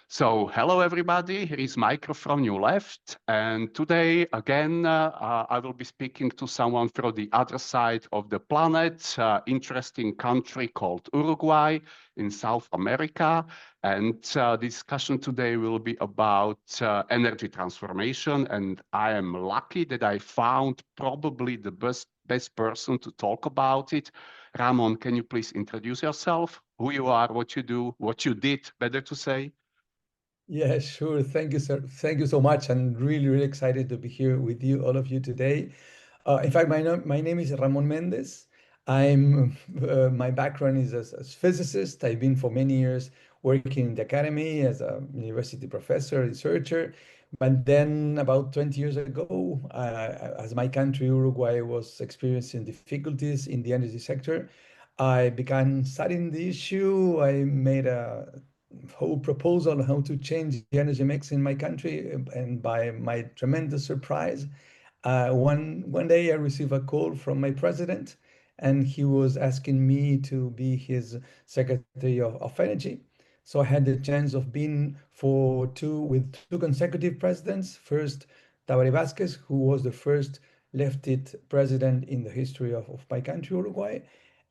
So, hello everybody, here is Michael from you left. And today, again, I will be speaking to someone from the other side of the planet, interesting country called Uruguay in South America. And the discussion today will be about energy transformation. And I am lucky that I found probably the best person to talk about it. Ramon, can you please introduce yourself? Who you are, what you do, what you did, better to say? Yeah, sure. Thank you, sir. Thank you so much. I'm really, really excited to be here with you, all of you today. In fact, my name is Ramon Mendez. My background is as physicist. I've been for many years working in the academy as a university professor, researcher. But then about 20 years ago, as my country, Uruguay, was experiencing difficulties in the energy sector, I began studying the issue. I made a whole proposal on how to change the energy mix in my country. And by my tremendous surprise, one day I received a call from my president, and he was asking me to be his Secretary of Energy. So I had the chance of being with two consecutive presidents. First, Tabaré Vázquez, who was the first lefted president in the history of my country, Uruguay.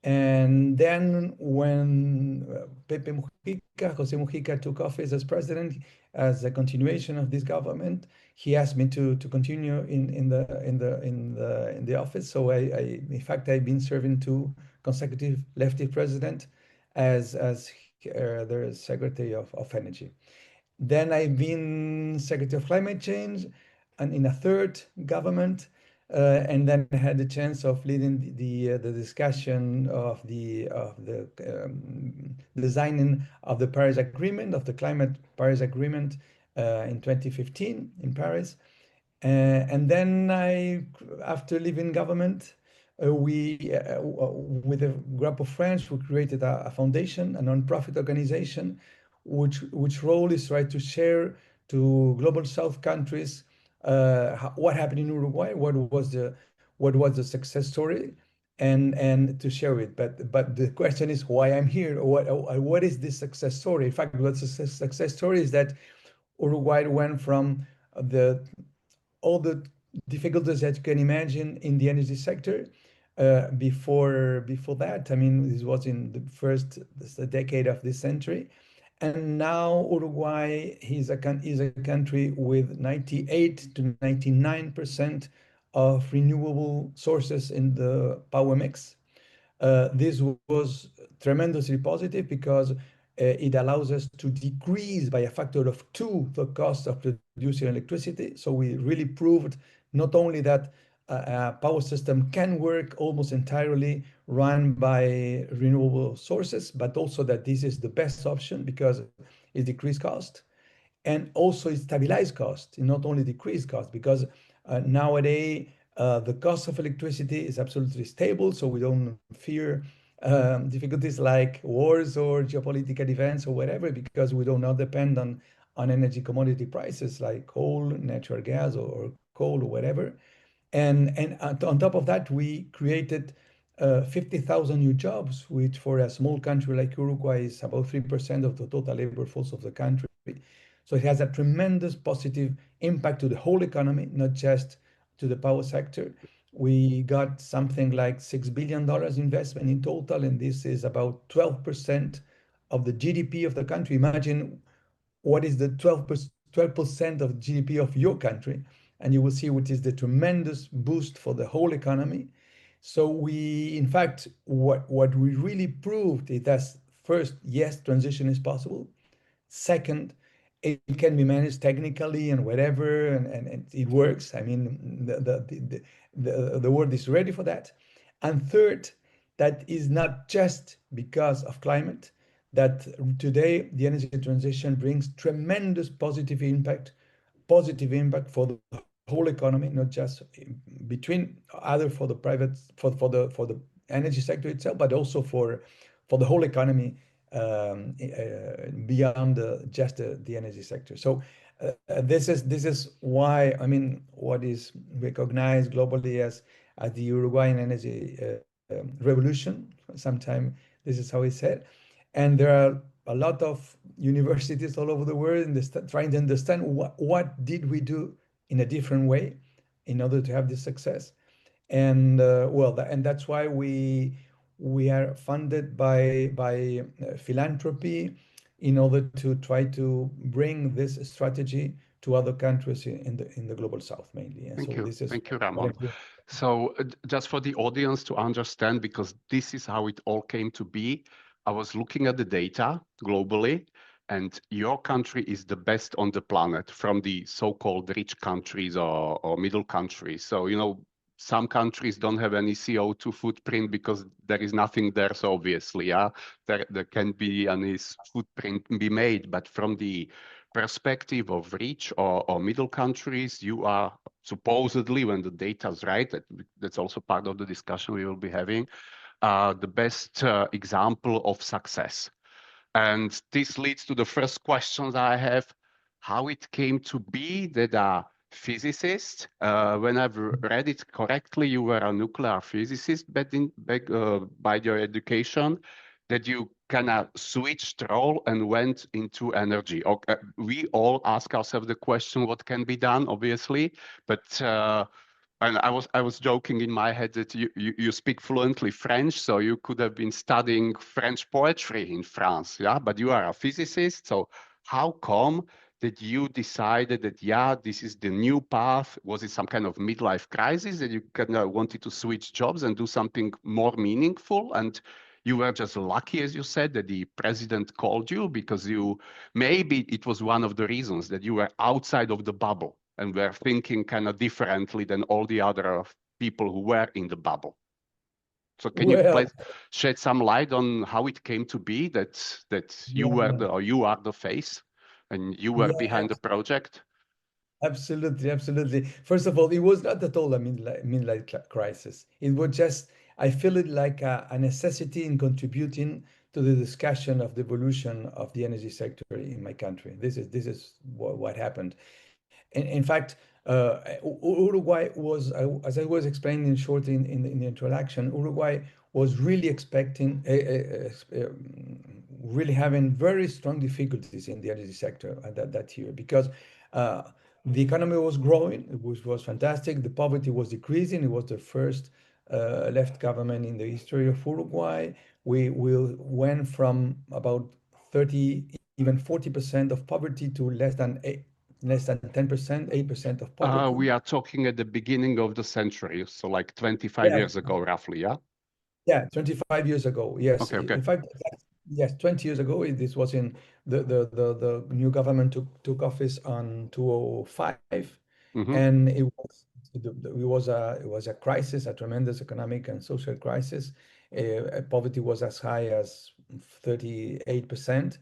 And then when Jose Mujica took office as president, as a continuation of this government, he asked me to continue in the office. So in fact I've been serving two consecutive lefty president as their Secretary of Energy. Then I've been Secretary of Climate Change and in a third government. And then I had the chance of leading the discussion of the designing of the Paris Agreement, of the Climate Paris Agreement in 2015 in Paris. And then after leaving government, with a group of friends, we created a foundation, a non-profit organization, which role is try to share to global South countries what happened in Uruguay, what was the success story, and to share it. But the question is why I'm here. What is this success story? In fact, what's the success story is that Uruguay went from the all the difficulties that you can imagine in the energy sector. Before that, I mean, this was in the decade of this century, and now Uruguay is a country with 98 to 99% of renewable sources in the power mix. This was tremendously positive because it allows us to decrease by a factor of two the cost of producing electricity. So we really proved not only that a power system can work almost entirely run by renewable sources, but also that this is the best option because it decreases cost and also it stabilizes cost, not only decrease cost, because nowadays the cost of electricity is absolutely stable, so we don't fear difficulties like wars or geopolitical events or whatever, because we do not depend on energy commodity prices like coal, natural gas, or coal or whatever. And on top of that, we created 50,000 new jobs, which for a small country like Uruguay is about 3% of the total labor force of the country. So it has a tremendous positive impact to the whole economy, not just to the power sector. We got something like $6 billion investment in total, and this is about 12% of the GDP of the country. Imagine what is the 12% of GDP of your country, and you will see what is the tremendous boost for the whole economy. So in fact, what we really proved is that first, yes, transition is possible. Second, it can be managed technically and whatever, and it works. I mean, the world is ready for that. And third, that is not just because of climate, that today the energy transition brings tremendous positive impact for the whole economy, not just between other for the private for the energy sector itself, but also for the whole economy beyond just the energy sector. So this is why, I mean, what is recognized globally as the Uruguayan energy revolution. Sometime this is how it's said, and there are a lot of universities all over the world, trying to understand what did we do in a different way in order to have this success. And and that's why we are funded by philanthropy in order to try to bring this strategy to other countries in the global south mainly. And Thank so you. this is Thank you, what Ramon. I'm doing. So, just for the audience to understand, because this is how it all came to be, I was looking at the data globally, and your country is the best on the planet from the so-called rich countries or middle countries. So, some countries don't have any CO2 footprint because there is nothing there. So obviously, yeah, there can be any footprint be made. But from the perspective of rich or middle countries, you are supposedly, when the data is right, that's also part of the discussion we will be having, the best example of success. And this leads to the first questions I have, how it came to be that a physicist, when I've read it correctly, you were a nuclear physicist back by your education, that you kind of switched role and went into energy. Okay, we all ask ourselves the question, what can be done, obviously, but and I was joking in my head that you speak fluently French, so you could have been studying French poetry in France, yeah? But you are a physicist, so how come that you decided that, yeah, this is the new path? Was it some kind of midlife crisis that you kind of wanted to switch jobs and do something more meaningful? And you were just lucky, as you said, that the president called you because maybe it was one of the reasons that you were outside of the bubble and were thinking kind of differently than all the other people who were in the bubble. So can you Well, please shed some light on how it came to be that you were yeah, you are the face and you were yeah, behind the project? absolutely, absolutely. First of all, it was not at all a midlife crisis. It was just, I feel it like a necessity in contributing to the discussion of the evolution of the energy sector in my country. This is what happened. In fact, Uruguay was, as I was explaining short in the introduction, Uruguay was really expecting, really having very strong difficulties in the energy sector at that year because uh, the economy was growing, which was fantastic. The poverty was decreasing. It was the first left government in the history of Uruguay. We went from about 30, even 40% of poverty to less than 10%, 8% of poverty. We are talking at the beginning of the century, so like 25 Yeah, years ago, roughly, yeah? yeah, 25 years ago. Yes. Okay, okay. In fact, yes, 20 years ago. This was in the new government took office on 2005, Mm-hmm. and it was a crisis, a tremendous economic and social crisis. Poverty was as high as 38%,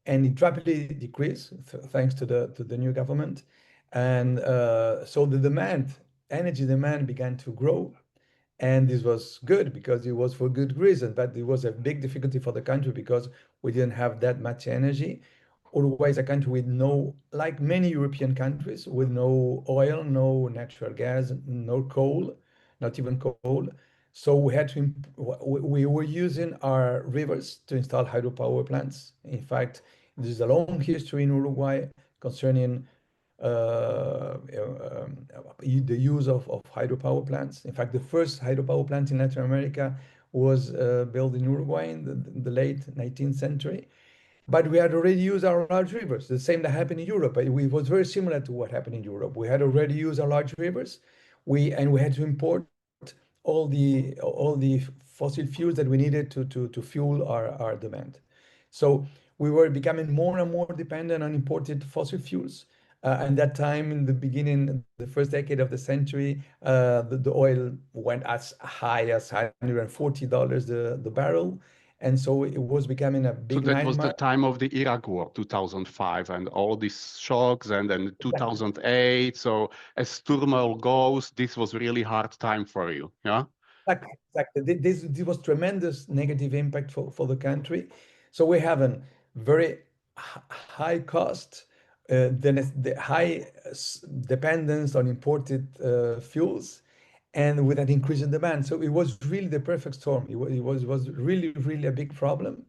and it rapidly decreased thanks to the new government. And so the energy demand began to grow. And this was good because it was for good reason, but it was a big difficulty for the country because we didn't have that much energy. Uruguay is a country with no, like many European countries, with no oil, no natural gas, no coal, not even coal. So we had to, we were using our rivers to install hydropower plants. In fact, there's a long history in Uruguay concerning the use of hydropower plants. In fact, the first hydropower plant in Latin America was built in Uruguay in the late 19th century. But we had already used our large rivers, the same that happened in Europe. It was very similar to what happened in Europe. We had already used our large rivers, we had to import all the fossil fuels that we needed to fuel our demand. So we were becoming more and more dependent on imported fossil fuels. And that time, in the beginning, the first decade of the century, the oil went as high as $140 the barrel. And so it was becoming a So big that was the nightmare. time of the Iraq War, 2005, and all these shocks, and then 2008. So as turmoil goes, this was really hard time for you, yeah? Exactly. This was tremendous negative impact for the country. So we have a very high cost, then the high dependence on imported fuels, and with an increase in demand. So it was really the perfect storm. It was really, really a big problem.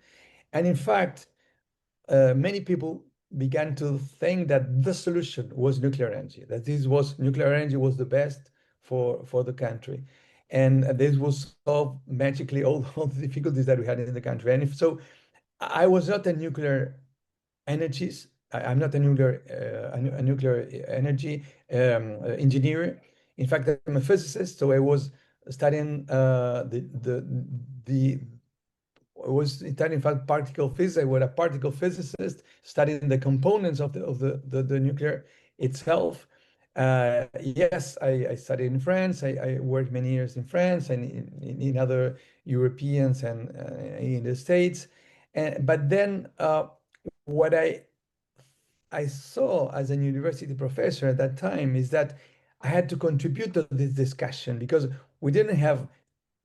And in fact, many people began to think that the solution was nuclear energy, that this was nuclear energy was the best for the country. And this will solve magically all the difficulties that we had in the country. And if so, I was not a nuclear energies. I'm not a nuclear energy engineer. In fact, I'm a physicist, so I was studying the I was studying in fact particle physics. I was a particle physicist studying the components of the nuclear itself. Yes, I studied in France. I worked many years in France and in other Europeans and in the States. But then what I saw as a university professor at that time is that I had to contribute to this discussion because we didn't have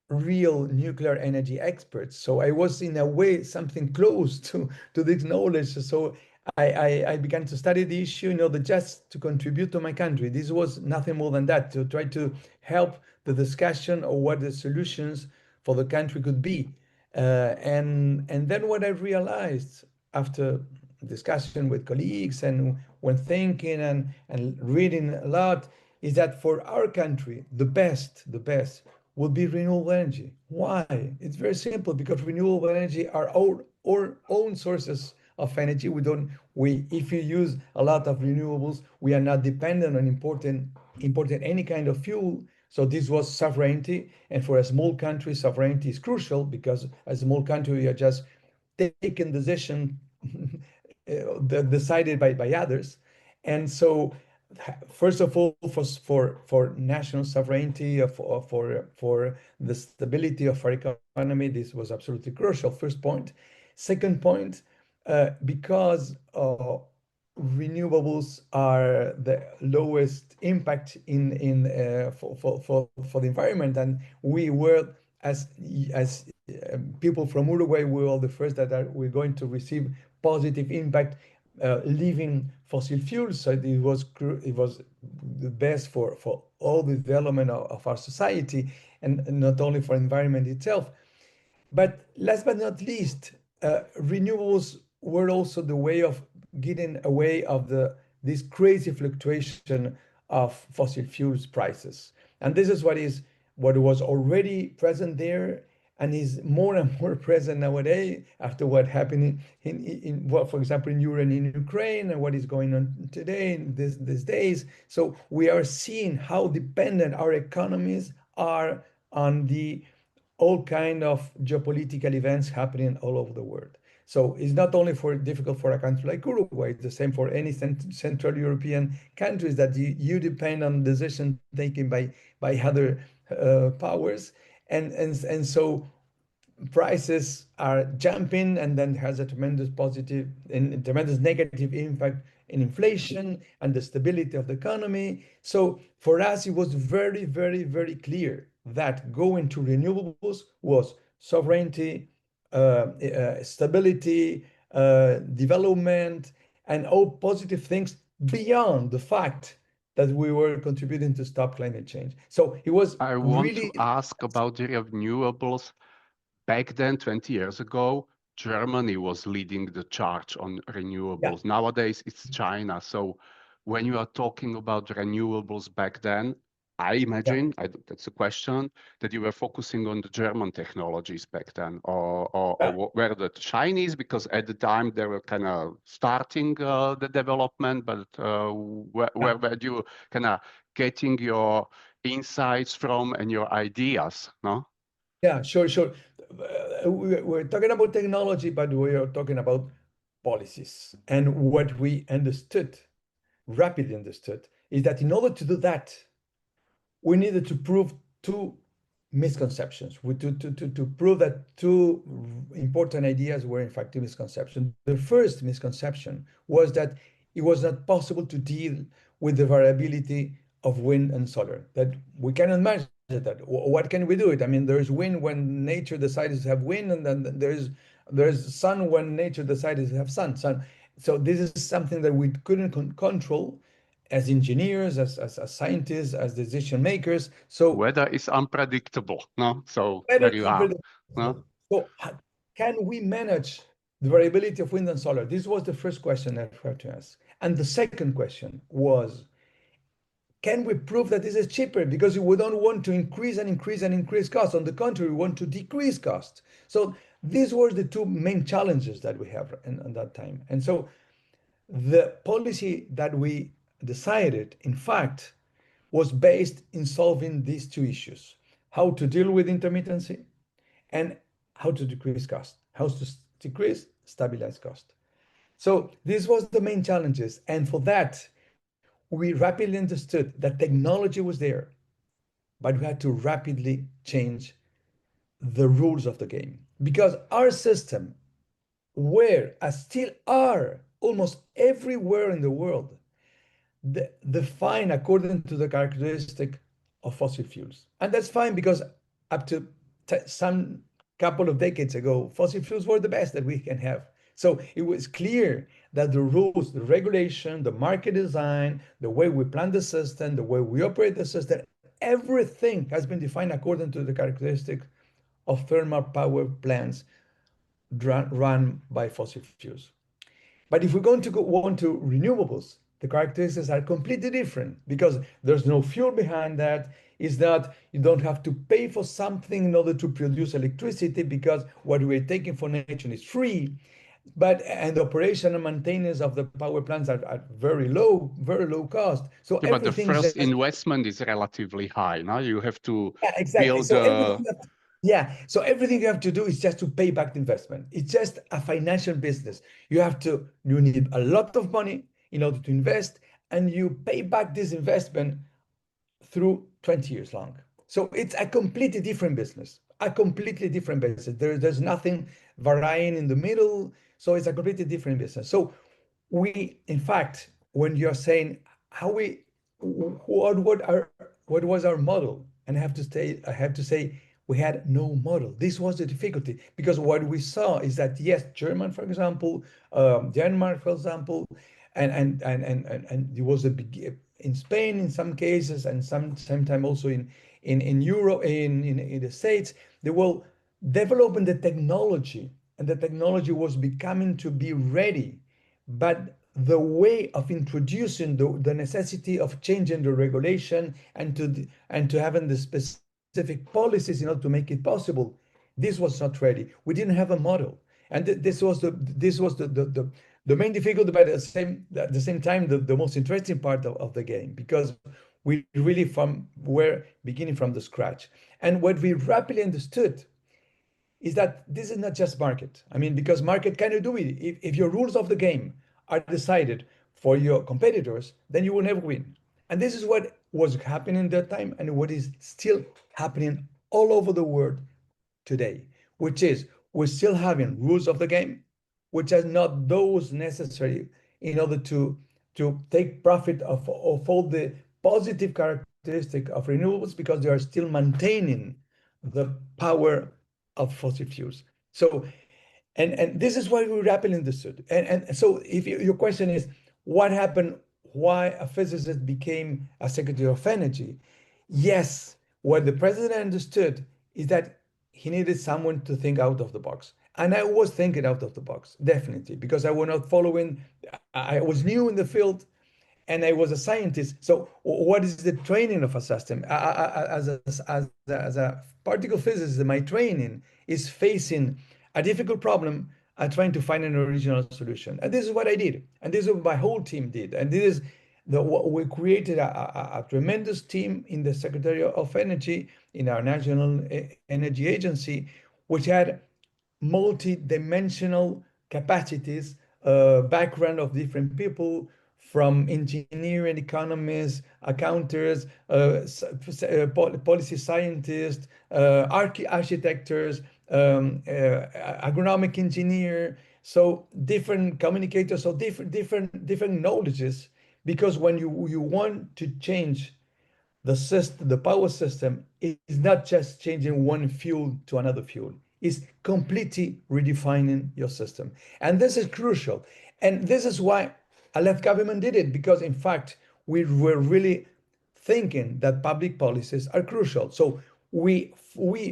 real nuclear energy experts. So I was in a way something close to this knowledge. So I began to study the issue in order just to contribute to my country. This was nothing more than that, to try to help the discussion of what the solutions for the country could be. And then what I realized after discussion with colleagues and when thinking and reading a lot is that for our country, the best would be renewable energy. Why? It's very simple because renewable energy are our own sources of energy. If you use a lot of renewables, we are not dependent on importing any kind of fuel. So this was sovereignty. And for a small country, sovereignty is crucial because as a small country, we are just taking decision decided by others. And so first of all, for national sovereignty, for the stability of our economy, this was absolutely crucial. First point. Second point, because renewables are the lowest impact for the environment, and we were as people from Uruguay, we were all the first we're going to receive positive impact leaving fossil fuels. So it was the best for all the development of our society and not only for environment itself. But last but not least, renewables were also the way of getting away of this crazy fluctuation of fossil fuels prices. And this is what was already present there and is more and more present nowadays after what happened for example, in Europe and in Ukraine and what is going on today in these days. So we are seeing how dependent our economies are on the all kind of geopolitical events happening all over the world. So it's not only difficult for a country like Uruguay, it's the same for any Central European countries that you depend on decision taken by other powers. And so prices are jumping and then has a tremendous positive and tremendous negative impact in inflation and the stability of the economy. So for us, it was very, very, very clear that going to renewables was sovereignty, stability, development, and all positive things beyond the fact that we were contributing to stop climate change. So it was I want to really, ask about the renewables. Back then, 20 years ago, Germany was leading the charge on yeah, renewables. Nowadays, it's China. So when you are talking about renewables back then, I yeah. imagine, that's a question, that you were focusing on the German technologies back then, or were the Chinese, because at the time they were kind of starting the development, but where were you kind of getting your insights from and your ideas, no? Yeah, sure, sure. We're talking about technology, but we are talking about policies. And what we understood, rapidly understood, is that in order to do that, we needed to prove two misconceptions. To prove that two important ideas were in fact two misconceptions. The first misconception was that it was not possible to deal with the variability of wind and solar, that we cannot manage that. What can we do it? I mean, there's wind when nature decides to have wind, and then there's sun when nature decides to have sun. So this is something that we couldn't control as engineers, as scientists, as decision makers. So Weather is unpredictable, no? So weather there is you are, no? unpredictable. So can we manage the variability of wind and solar. This was the first question that we had to ask. And the second question was, can we prove that this is cheaper? Because we don't want to increase and increase and increase costs. On the contrary, we want to decrease costs. So these were the two main challenges that we have in that time. And so the policy that we decided, in fact, was based in solving these two issues: how to deal with intermittency and how to decrease cost, how to decrease, stabilize cost. So this was the main challenges. And for that, we rapidly understood that technology was there, but we had to rapidly change the rules of the game because our system were, as still are almost everywhere in the world, defined according to the characteristic of fossil fuels. And that's fine because up to some couple of decades ago, fossil fuels were the best that we can have. So it was clear that the rules, the regulation, the market design, the way we plan the system, the way we operate the system, everything has been defined according to the characteristic of thermal power plants run by fossil fuels. But if we're going to go on to renewables, the characteristics are completely different because there's no fuel behind that. Is that you don't have to pay for something in order to produce electricity because what we're taking for nature is free. And the operation and maintenance of the power plants are very low cost. So Yeah, but the everything is first just investment is relatively high. Now you have to yeah, exactly. build So a. everything you have to do is just to pay back the investment. It's just a financial business. You need a lot of money in order to invest, and you pay back this investment through 20 years long. So it's a completely different business, a completely different business. There's nothing varying in the middle. So it's a completely different business. So in fact, when you're saying how we, what was our model? And I have to say, we had no model. This was the difficulty because what we saw is that yes, German, for example, Denmark, for example, and there was a big in Spain in some cases, and same time also in Europe, in the States, they were developing the technology, and the technology was becoming to be ready. But the way of introducing the necessity of changing the regulation and to having the specific policies in order to make it possible, this was not ready. We didn't have a model, and this was the main difficulty, but at the same time the most interesting part of the game because we really were beginning from the scratch. And what we rapidly understood is that this is not just market. I mean, because market cannot do it. If your rules of the game are decided for your competitors, then you will never win. And this is what was happening at that time and what is still happening all over the world today, which is we're still having rules of the game, which are not those necessary in order to take profit of all the positive characteristic of renewables because they are still maintaining the power of fossil fuels. So, and this is what we rapidly understood. And so if your question is what happened, why a physicist became a secretary of energy? Yes, what the president understood is that he needed someone to think out of the box. And I was thinking out of the box, definitely, because I was not following, I was new in the field and I was a scientist. So what is the training of a system? As a particle physicist, my training is facing a difficult problem and trying to find an original solution. And this is what I did. And this is what my whole team did. And this is we created a tremendous team in the Secretary of Energy, in our National Energy Agency, which had multi-dimensional capacities, background of different people from engineering, economists, accountants, policy scientists, architects, agronomic engineer, so different communicators, so different knowledges. Because when you want to change the power system is not just changing one fuel to another fuel. It's completely redefining your system. And this is crucial. And this is why a left government did it, because in fact, we were really thinking that public policies are crucial. So we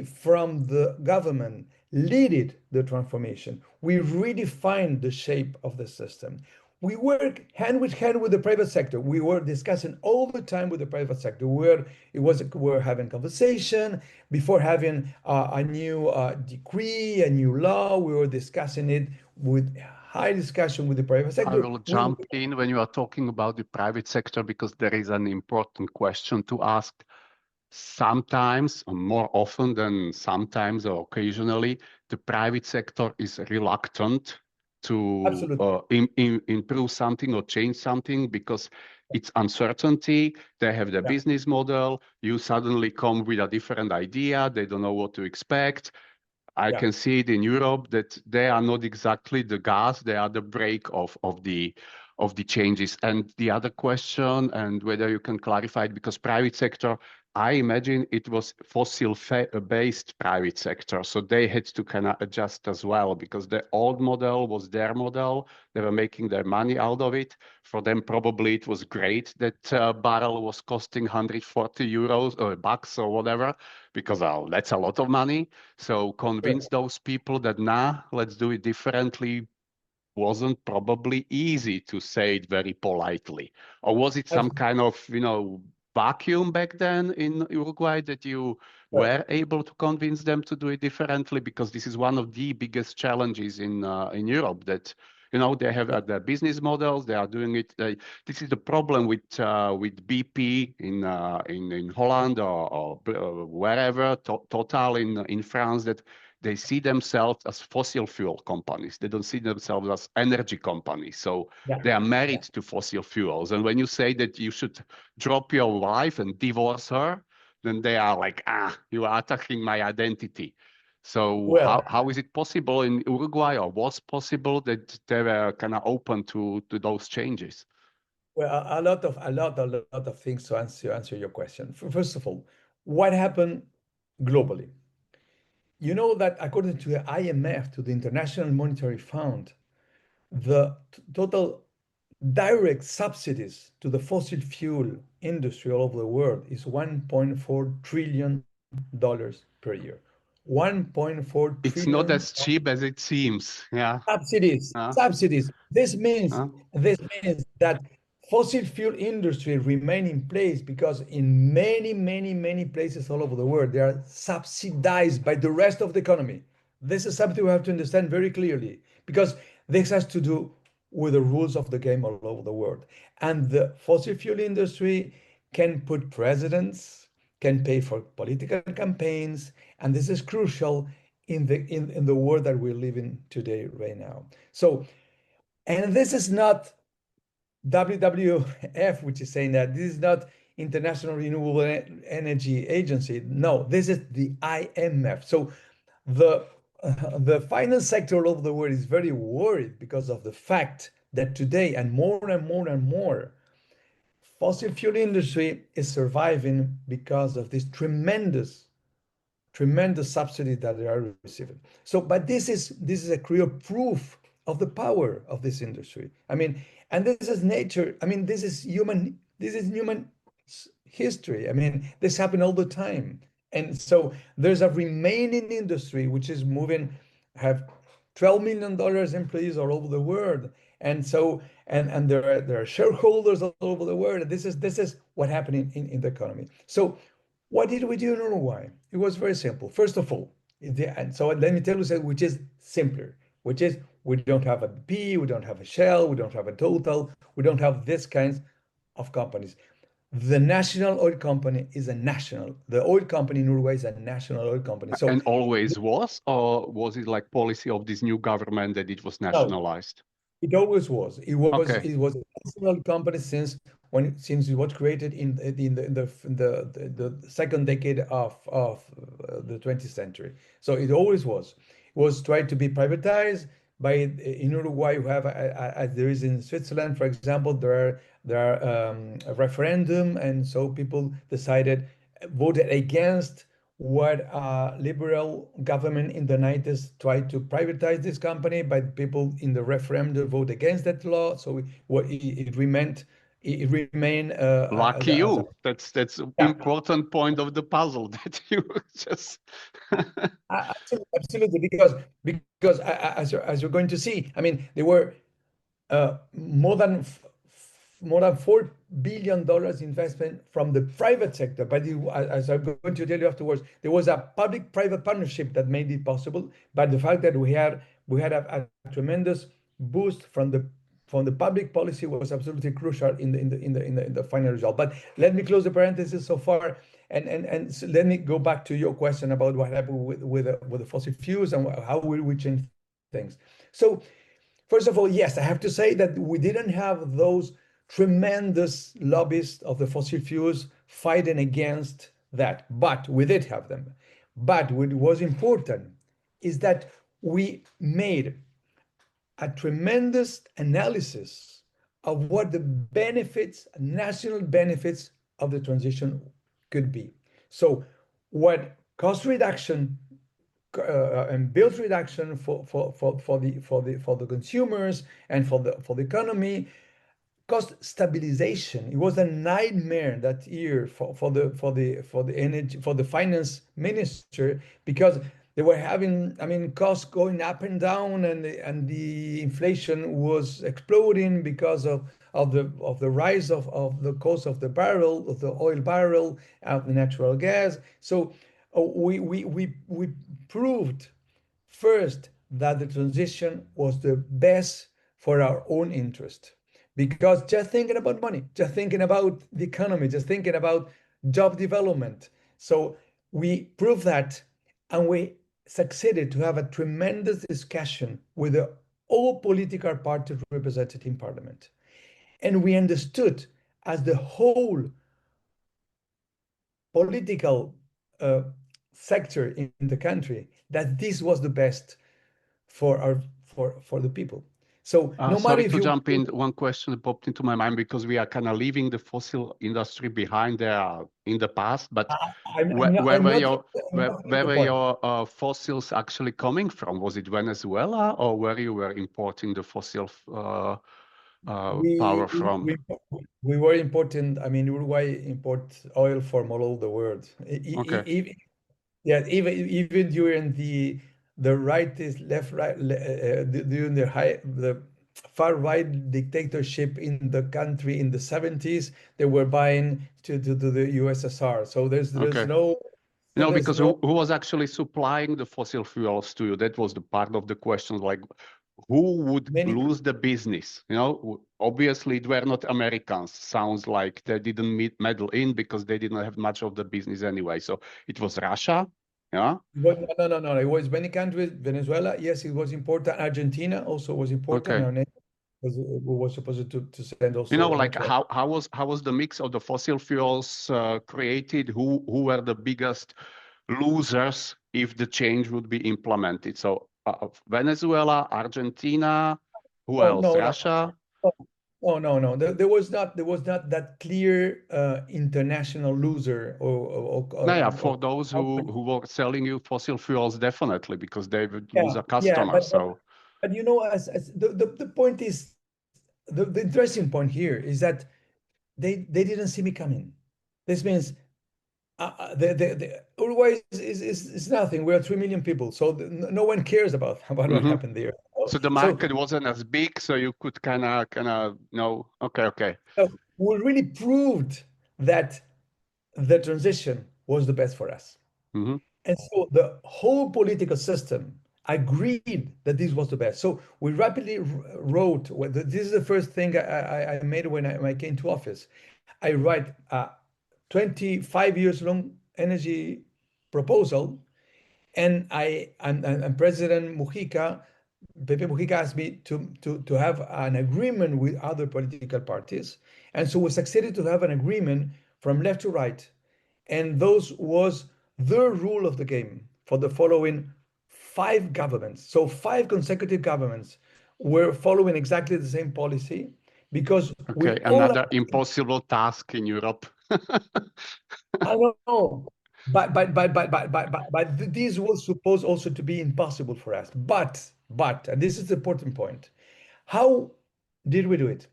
from the government leaded the transformation. We redefined the shape of the system. We work hand with hand with the private sector. We were discussing all the time with the private sector. We were having conversation before having a new decree, a new law. We were discussing it with high discussion with the private I sector. will jump in when you are talking about the private sector because there is an important question to ask. Sometimes, or more often than sometimes or occasionally, the private sector is reluctant to Absolutely. improve something or change something because it's uncertainty. They have their Yeah, business model. You suddenly come with a different idea. They don't know what to expect. I yeah. can see it in Europe that they are not exactly the gas, they are the brake of the changes. And the other question, and whether you can clarify it, because private sector, I imagine it was fossil-based private sector, so they had to kind of adjust as well because the old model was their model. They were making their money out of it. For them, probably it was great that barrel was costing 140 euros or bucks or whatever, because that's a lot of money. So Sure. convince those people that, nah, let's do it differently wasn't probably easy, to say it very politely. Or was it some kind of, vacuum back then in Uruguay that you were able to convince them to do it differently? Because this is one of the biggest challenges in Europe that, they have their business models. They are doing it. This is the problem with BP in Holland or wherever, Total in France, that they see themselves as fossil fuel companies. They don't see themselves as energy companies. So Yeah, they are yeah. married to fossil fuels. And when you say that you should drop your wife and divorce her, then they are like, you are attacking my identity. So Well, how is it possible in Uruguay, or was possible, that they were kind of open to those changes? well, a lot of things to answer your question. First of all, what happened globally? You know that according to the IMF, to the International Monetary Fund, the total direct subsidies to the fossil fuel industry all over the world is $1.4 trillion per year. 1.4 It's not trillion as cheap as it seems. Yeah. subsidies. Uh, Subsidies. This means uh. this means that fossil fuel industry remain in place because in many, many, many places all over the world, they are subsidized by the rest of the economy. This is something we have to understand very clearly because this has to do with the rules of the game all over the world. And the fossil fuel industry can put presidents, can pay for political campaigns, and this is crucial in the world that we're living today right now. So, and this is not WWF, which is saying that this is not International Renewable Energy Agency. No, this is the IMF. So the the finance sector all over the world is very worried because of the fact that today and more and more and more fossil fuel industry is surviving because of this tremendous subsidy that they are receiving. So, but this is a clear proof of the power of this industry. I mean, and this is nature. I mean, this is human. This is human history. I mean, this happen all the time. And so there's a remaining industry which is moving, have $12 million employees all over the world. And so and there are shareholders all over the world. This is what happening in the economy. So what did we do in Uruguay? It was very simple. First of all, and so let me tell you which is simpler, which is we don't have a BP, we don't have a Shell, we don't have a Total, we don't have this kinds of companies. The national oil company is a national. The oil company in Uruguay is a national oil company. So And always was, or was it like policy of this new government that it was no, nationalized? it always was. It was Okay. it was a national company since it was created in the second decade of the 20th century. So it always was. It was tried to be privatized by in Uruguay. You have as there is in Switzerland, for example, there are a referendum, and so people decided voted against what liberal government in the 90s tried to privatize this company, but people in the referendum vote against that law. So it remained it remain Lucky as a, you. That's yeah. important point of the puzzle that you just. Absolutely, absolutely, because as you're going to see, I mean, there were more than $4 billion investment from the private sector. But as I'm going to tell you afterwards, there was a public-private partnership that made it possible. But the fact that we had a tremendous boost from the public policy was absolutely crucial in the final result. But let me close the parenthesis so far, and so let me go back to your question about what happened with the fossil fuels and how will we change things. So first of all, yes, I have to say that we didn't have those tremendous lobbyists of the fossil fuels fighting against that, but we did have them. But what was important is that we made a tremendous analysis of what the benefits, national benefits of the transition could be. So, what cost reduction and bills reduction for the consumers and for the economy, cost stabilization. It was a nightmare that year for the energy for the finance minister, because they were having, I mean, costs going up and down, and the inflation was exploding because of the rise of the cost of the barrel of the oil barrel, of the natural gas. So we proved first that the transition was the best for our own interest, because just thinking about money, just thinking about the economy, just thinking about job development. So we proved that, and we succeeded to have a tremendous discussion with all political parties represented in parliament. And we understood, as the whole political uh, sector in the country, that this was the best for the people. So no matter Sorry if to you, jump in. One question popped into my mind because we are kind of leaving the fossil industry behind there in the past. But where I'm were not, your I'm where, not getting where the were point. your fossils actually coming from? Was it Venezuela or where you were importing the fossil power We, we, from? we, we were importing, I mean, Uruguay import oil from all over the world. Okay, Yeah, even during the right is left right during the far right dictatorship in the country in the 70s, they were buying to the USSR. So there's okay. no No, there's because no who was actually supplying the fossil fuels to you? That was the part of the question. Like, who would many lose the business? Obviously, it were not Americans. Sounds like they didn't meddle in because they didn't have much of the business anyway. So it was Russia. Yeah. no, it was many countries. Venezuela, yes, it was important. Argentina also was important. Okay. Our neighbor was supposed to send also Like natural. how was the mix of the fossil fuels created? Who were the biggest losers if the change would be implemented? So Venezuela, Argentina, who Oh, else? no, no. Russia? Oh, no. There was not that clear international loser No, yeah, or for those who company. who were selling you fossil fuels, definitely, because they would lose Yeah, a yeah, customer. but So, as the point is, the interesting point here is that they didn't see me coming. This means the Uruguay is nothing. We are 3 million people, so no one cares about what mhm. happened there. So the So market wasn't as big, so you could kind of no. Okay, okay. so we really proved that the transition was the best for us. Hmm. And so the whole political system agreed that this was the best. So we rapidly wrote, this is the first thing I made when I came to office. I write a 25 years long energy proposal, and President Mujica, Pepe Mujica asked me to have an agreement with other political parties. And so we succeeded to have an agreement from left to right. And those was the rule of the game for the following five governments. So five consecutive governments were following exactly the same policy, because Okay, we all, another impossible task in Europe. I don't know, but this was supposed also to be impossible for us. But, and this is the important point, how did we do it?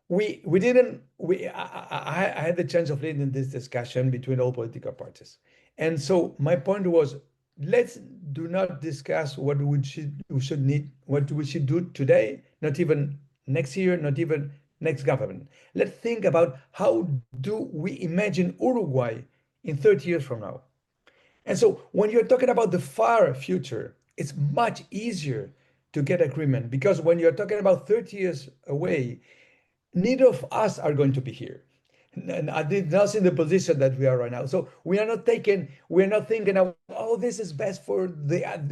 we didn't we I had the chance of leading this discussion between all political parties, and so my point was, let's do not discuss what we should need, what we should do today, not even next year, not even next government. Let's think about how do we imagine Uruguay in 30 years from now. And so when you're talking about the far future, it's much easier to get agreement, because when you're talking about 30 years away, neither of us are going to be here. And I did not in the position that we are right now. So we're not thinking of, oh, this is best for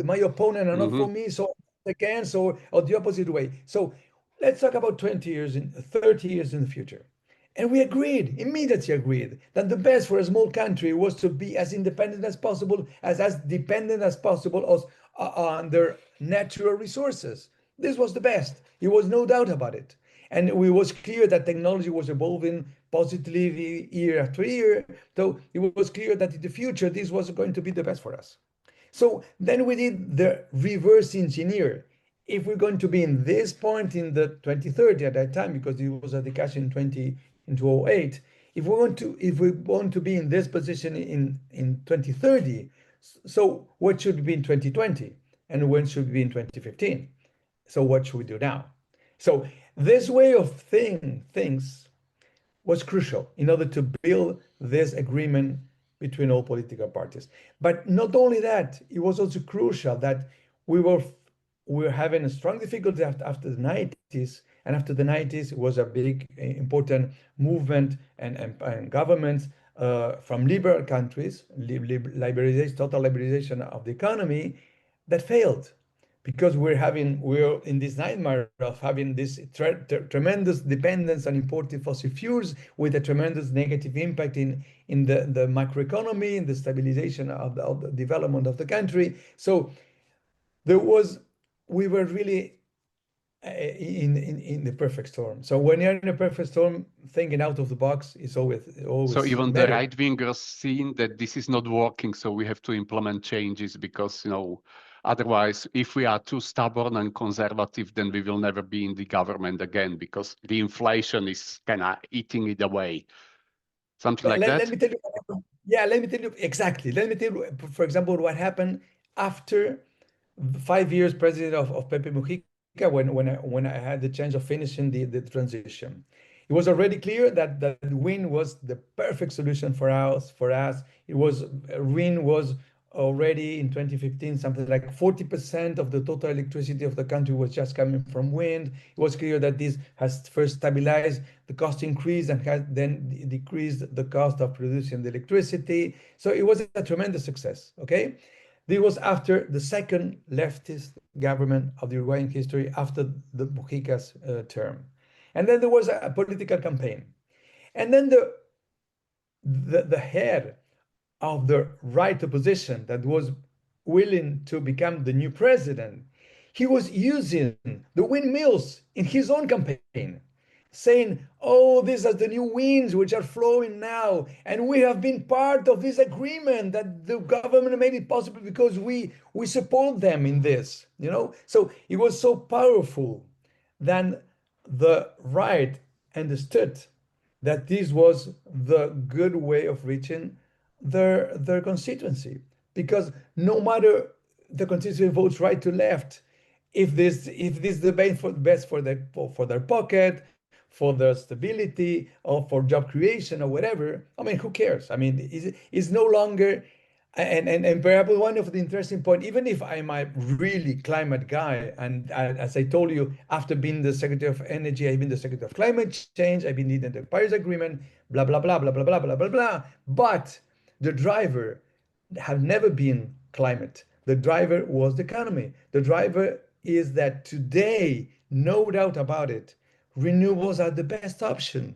my opponent and not for Hmm. me. So against or the opposite way. So let's talk about 20 years in 30 years in the future. And we agreed, immediately agreed, that the best for a small country was to be as independent as possible, as dependent as possible on their natural resources. This was the best. There was no doubt about it. And it was clear that technology was evolving positively year after year. So it was clear that in the future, this was going to be the best for us. So then we did the reverse engineer. If we're going to be in this point in the 2030 at that time, because it was a discussion in 2008, if we want to be in this position in 2030, so what should be in 2020, and when should be in 2015? So what should we do now? So this way of things was crucial in order to build this agreement between all political parties. But not only that, it was also crucial that we were we were having a strong difficulty after the 90s, and after the 90s it was a big important movement and governments from liberal countries, liberalization, total liberalization of the economy, that failed, because we're in this nightmare of having this tremendous dependence on imported fossil fuels, with a tremendous negative impact in the macroeconomy, in the stabilization of the development of the country. So there was we were really in the perfect storm. So when you're in a perfect storm, thinking out of the box is So always even the better. right wingers seen that this is not working, so we have to implement changes because, otherwise, if we are too stubborn and conservative, then we will never be in the government again because the inflation is kind of eating it away. Something like Let that. me tell you what happened. Yeah, let me tell you exactly. Let me tell you, for example, what happened after the 5 years president of Pepe Mujica, when I had the chance of finishing the transition. It was already clear that wind was the perfect solution for us. Wind was already in 2015 something like 40% of the total electricity of the country was just coming from wind. It was clear that this has first stabilized the cost increase and has then decreased the cost of producing the electricity. So it was a tremendous success. Okay. This was after the second leftist government of the Uruguayan history after the Mujica's term. And then there was a political campaign. And then the head of the right opposition that was willing to become the new president, he was using the windmills in his own campaign, saying, oh, these are the new winds which are flowing now. And we have been part of this agreement that the government made it possible because we support them in this, you know? So it was so powerful. Then the right understood that this was the good way of reaching their constituency, because no matter the constituency votes right to left, if this debate for best for their pocket, for their stability, or for job creation or whatever, I mean, who cares? I mean, is no longer. And perhaps one of the interesting point, even if I'm a really climate guy, and as I told you, after being the Secretary of Energy, I've been the Secretary of Climate Change, I've been leading the Paris Agreement, blah, blah, blah, blah, blah, blah, blah, blah, blah. But the driver have never been climate. The driver was the economy. The driver is that today, no doubt about it, renewables are the best option.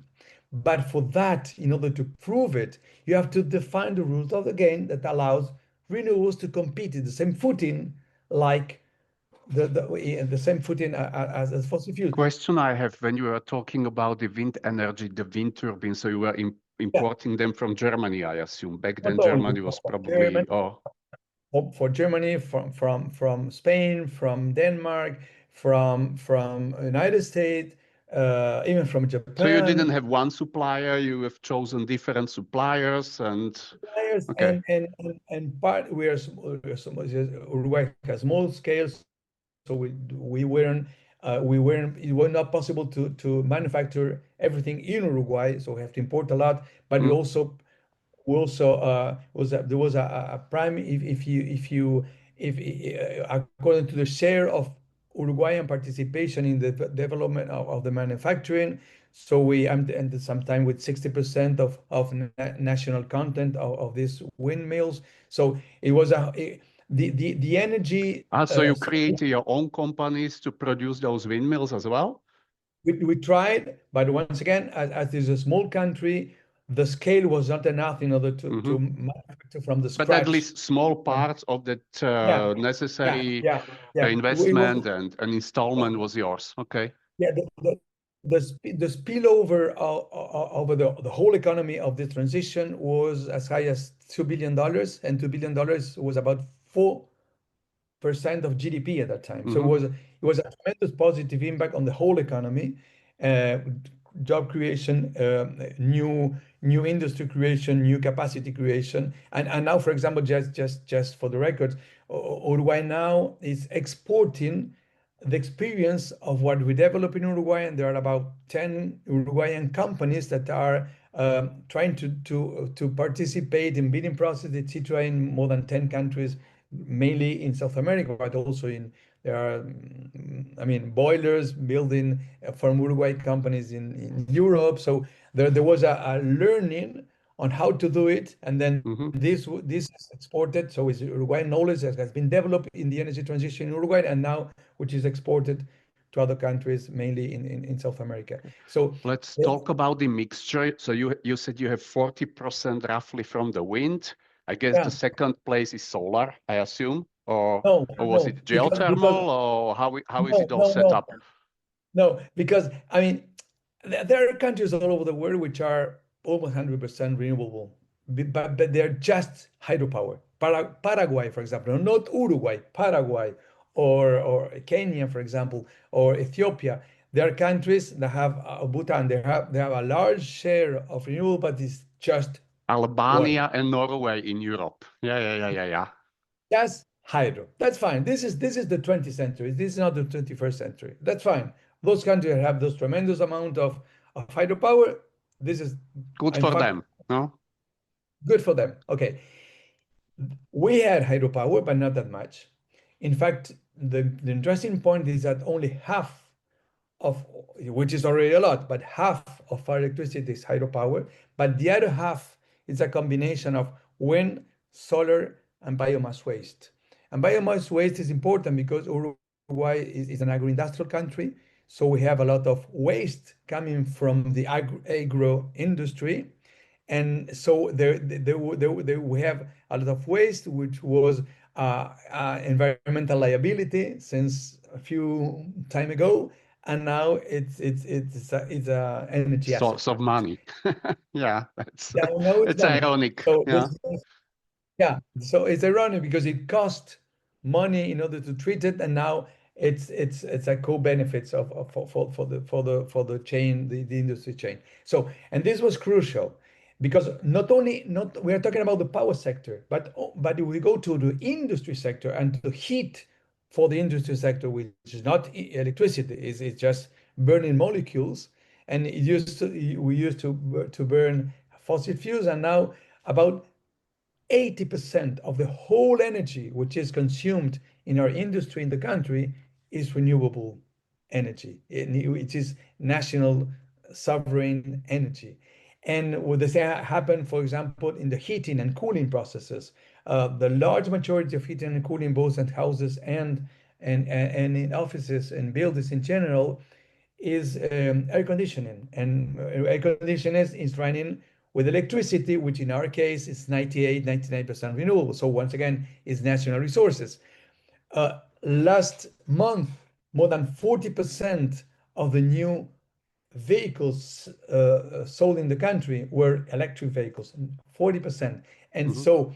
But for that, in order to prove it, you have to define the rules of the game that allows renewables to compete in the same footing, like the same footing as fossil fuels. Question I have, when you are talking about the wind energy, the wind turbines, so you were Yeah, importing them from Germany, I assume. Back not then, only Germany was for probably, Germany, oh, for Germany, from Spain, from Denmark, from United States, even from So you didn't Japan. have one supplier, you have chosen different suppliers and Suppliers okay. and part Uruguay has small scale, so we weren't it was not possible to manufacture everything in Uruguay, so we have to import a lot. But Mm, we also there was a prime if you according to the share of Uruguayan participation in the development of the manufacturing. So we and sometime with 60% of national content of these windmills. So it was the energy so you create your own companies to produce those windmills as well? we tried, but once again, as this is a small country, the scale was not enough in order to Hmm. manufacture from the But at scratch. least small parts of that Yeah, yeah, necessary yeah, yeah. It was investment and an installment was yours. Okay. yeah the spillover over the whole economy of the transition was as high as $2 billion, and $2 billion was about 4% of GDP at that time. So Hmm. it was a tremendous positive impact on the whole economy, uh, job creation, new industry creation, new capacity creation, and now, for example, just for the record, Uruguay now is exporting the experience of what we develop in Uruguay, and there are about 10 Uruguayan companies that are trying to participate in bidding process, etc., in more than 10 countries, mainly in South America, but also there are, I mean, boilers building from Uruguay companies in Europe. So there was a learning on how to do it, and then Hmm. this is exported. So it's Uruguayan knowledge that has been developed in the energy transition in Uruguay, and now which is exported to other countries, mainly in South America. So Let's uh, talk about the mixture. So you said you have 40% roughly from the wind. I guess the yeah, second place is solar, I assume, or was no, it because geothermal, or how is no, it all no, set no. up? No, because I mean, there are countries all over the world which are almost 100% renewable, but they're just hydropower. Paraguay, for example, not Uruguay, Paraguay, or Kenya, for example, or Ethiopia. There are countries that have Bhutan. They have a large share of renewable, but it's just water. Albania and Norway in Europe. Yeah, yeah, yeah, yeah, yeah. Just hydro. That's fine. This is the 20th century. This is not the 21st century. That's fine. Those countries have those tremendous amount of hydropower. This is, Good in for fact, them, no? good for them. Okay. We had hydropower, but not that much. In fact, the interesting point is that only half of, which is already a lot, but half of our electricity is hydropower. But the other half is a combination of wind, solar, and biomass waste. And biomass waste is important because Uruguay is an agro-industrial country. So we have a lot of waste coming from the agro industry. And so we have a lot of waste, which was environmental liability since a few time ago, and now it's a energy Source asset. of money. Yeah, Yeah, no, it's it's money. ironic. So Yeah. this yeah, so it's ironic because it cost money in order to treat it, and now it's a co-benefits for the chain, the industry chain. So, and this was crucial because not we are talking about the power sector, but if we go to the industry sector and the heat for the industry sector, which is not electricity, it's just burning molecules, and we used to burn fossil fuels, and now about 80% of the whole energy which is consumed in our industry in the country is renewable energy. It is national sovereign energy. And what does that happen, for example, in the heating and cooling processes? The large majority of heating and cooling, both in houses and in offices and buildings in general, is air conditioning. And air conditioning is running with electricity, which in our case is 98, 99% renewable. So once again, it's national resources. Last month, more than 40% of the new vehicles sold in the country were electric vehicles, 40%. And Hmm. so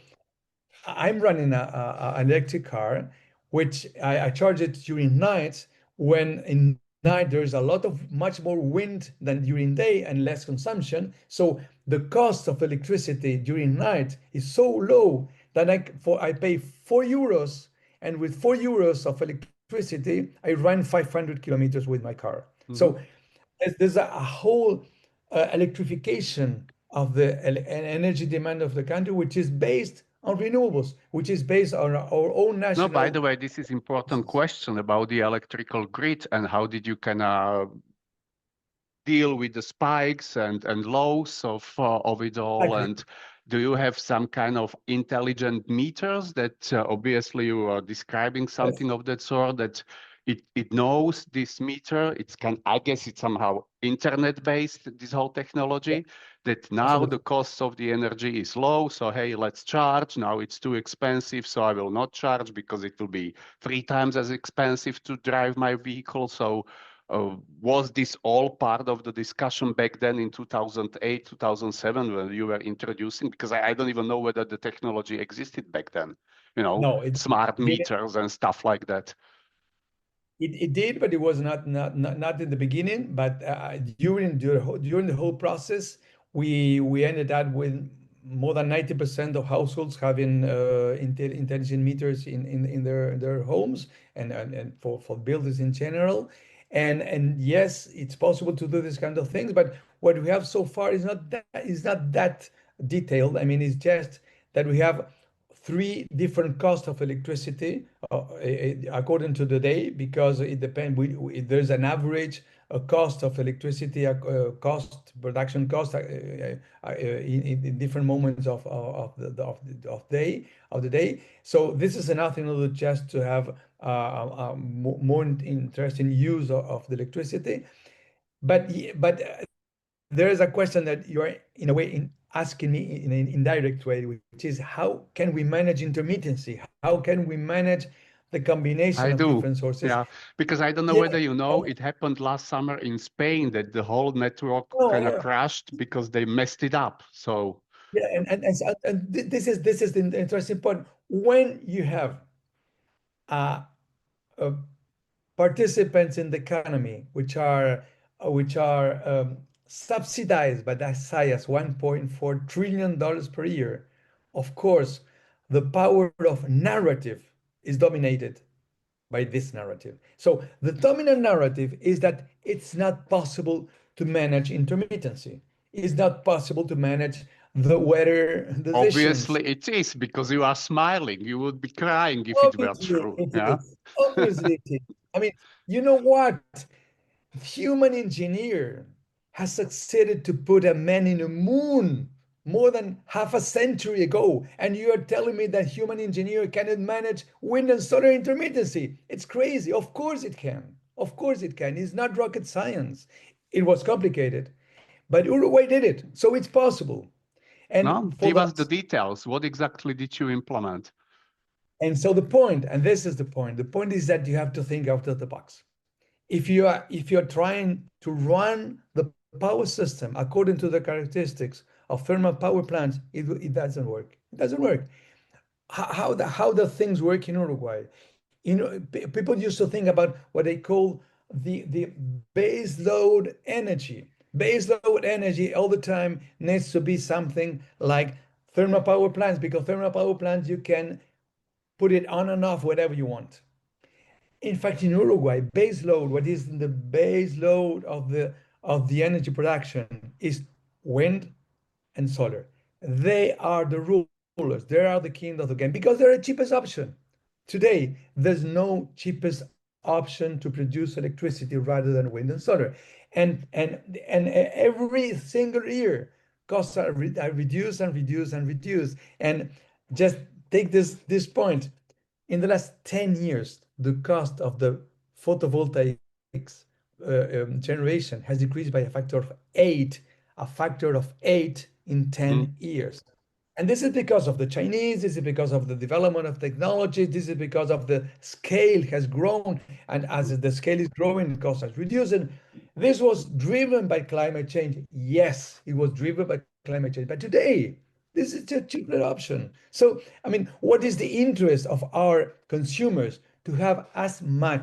I'm running an electric car, which I charge it during nights when in night there's a lot of much more wind than during day and less consumption. So the cost of electricity during night is so low that I pay 4 euros, and with 4 euros of electricity, I run 500 kilometers with my car. So Mhm. there's a whole electrification of the energy demand of the country, which is based on renewables, which is based on our own No, by the national way, this is important resources. question about the electrical grid and how did you kind of deal with the spikes and lows of it all? Exactly. And do you have some kind of intelligent meters that obviously you are describing Yes, something of that sort that it knows this meter? It's can I guess it's somehow internet based, this whole yeah, technology, that now the absolutely. cost of the energy is low. So hey, let's charge. Now it's too expensive, so I will not charge because it will be 3 times as expensive to drive my vehicle. So was this all part of the discussion back then in 2008, 2007 when you were introducing? Because I don't even know whether the technology existed back then, No, smart it didn't. meters and stuff like that. It did, but it was not in the beginning. But during the whole process, we ended up with more than 90% of households having intelligent meters in their homes, and for buildings in general. And yes, it's possible to do this kind of things, but what we have so far is not that detailed. I mean, it's just that we have three different costs of electricity according to the day, because it depends. There's an average cost of electricity, production cost in different moments of the day. So this is enough in order just to have more interesting use of the electricity. But there is a question that you are in a way asking me in an indirect way, which is how can we manage intermittency? How can we manage the combination I of do. different sources? Yeah, because I don't know Yeah, whether you know, and- it happened last summer in Spain that the whole network no, kind of yeah, crashed because they messed it up. So yeah, and this is the interesting point. When you have uh, uh, participants in the economy which are subsidized by as high as $1.4 trillion per year, of course, the power of narrative is dominated by this narrative. So the dominant narrative is that it's not possible to manage intermittency. It's not possible to manage the weather decisions. obviously it is because you are smiling. You would be crying if it were Obviously, true. it Yeah. is. Obviously, it is. I mean, you know what? Human engineer has succeeded to put a man in the moon more than half a century ago, and you are telling me that human engineer cannot manage wind and solar intermittency? It's crazy. Of course it can. Of course it can. It's not rocket science. It was complicated, but Uruguay did it, so it's possible. No, And for give the us the last details. What exactly did you implement? and so the point, and this is the point is that you have to think out of the box. If you're trying to run the power system according to the characteristics of thermal power plants, it doesn't work. It doesn't work. How the things work in Uruguay? People used to think about what they call the base load energy. Base load energy all the time needs to be something like thermal power plants, because thermal power plants you can put it on and off whatever you want. In fact, in Uruguay, base load, what is the base load of the energy production is wind and solar. They are the rulers. They are the king of the game because they're the cheapest option. Today, there's no cheapest option to produce electricity rather than wind and solar. And every single year, costs are reduced and reduced and reduced. And just take this point. In the last 10 years, the cost of the photovoltaics generation has decreased by a factor of eight in Mhm. 10 years. And this is because of the Chinese, this is because of the development of technology, this is because of the scale has grown. And as the scale is growing, costs are reducing. This was driven by climate change. Yes, it was driven by climate change. But today, this is a cheaper option. So, I mean, what is the interest of our consumers to have as much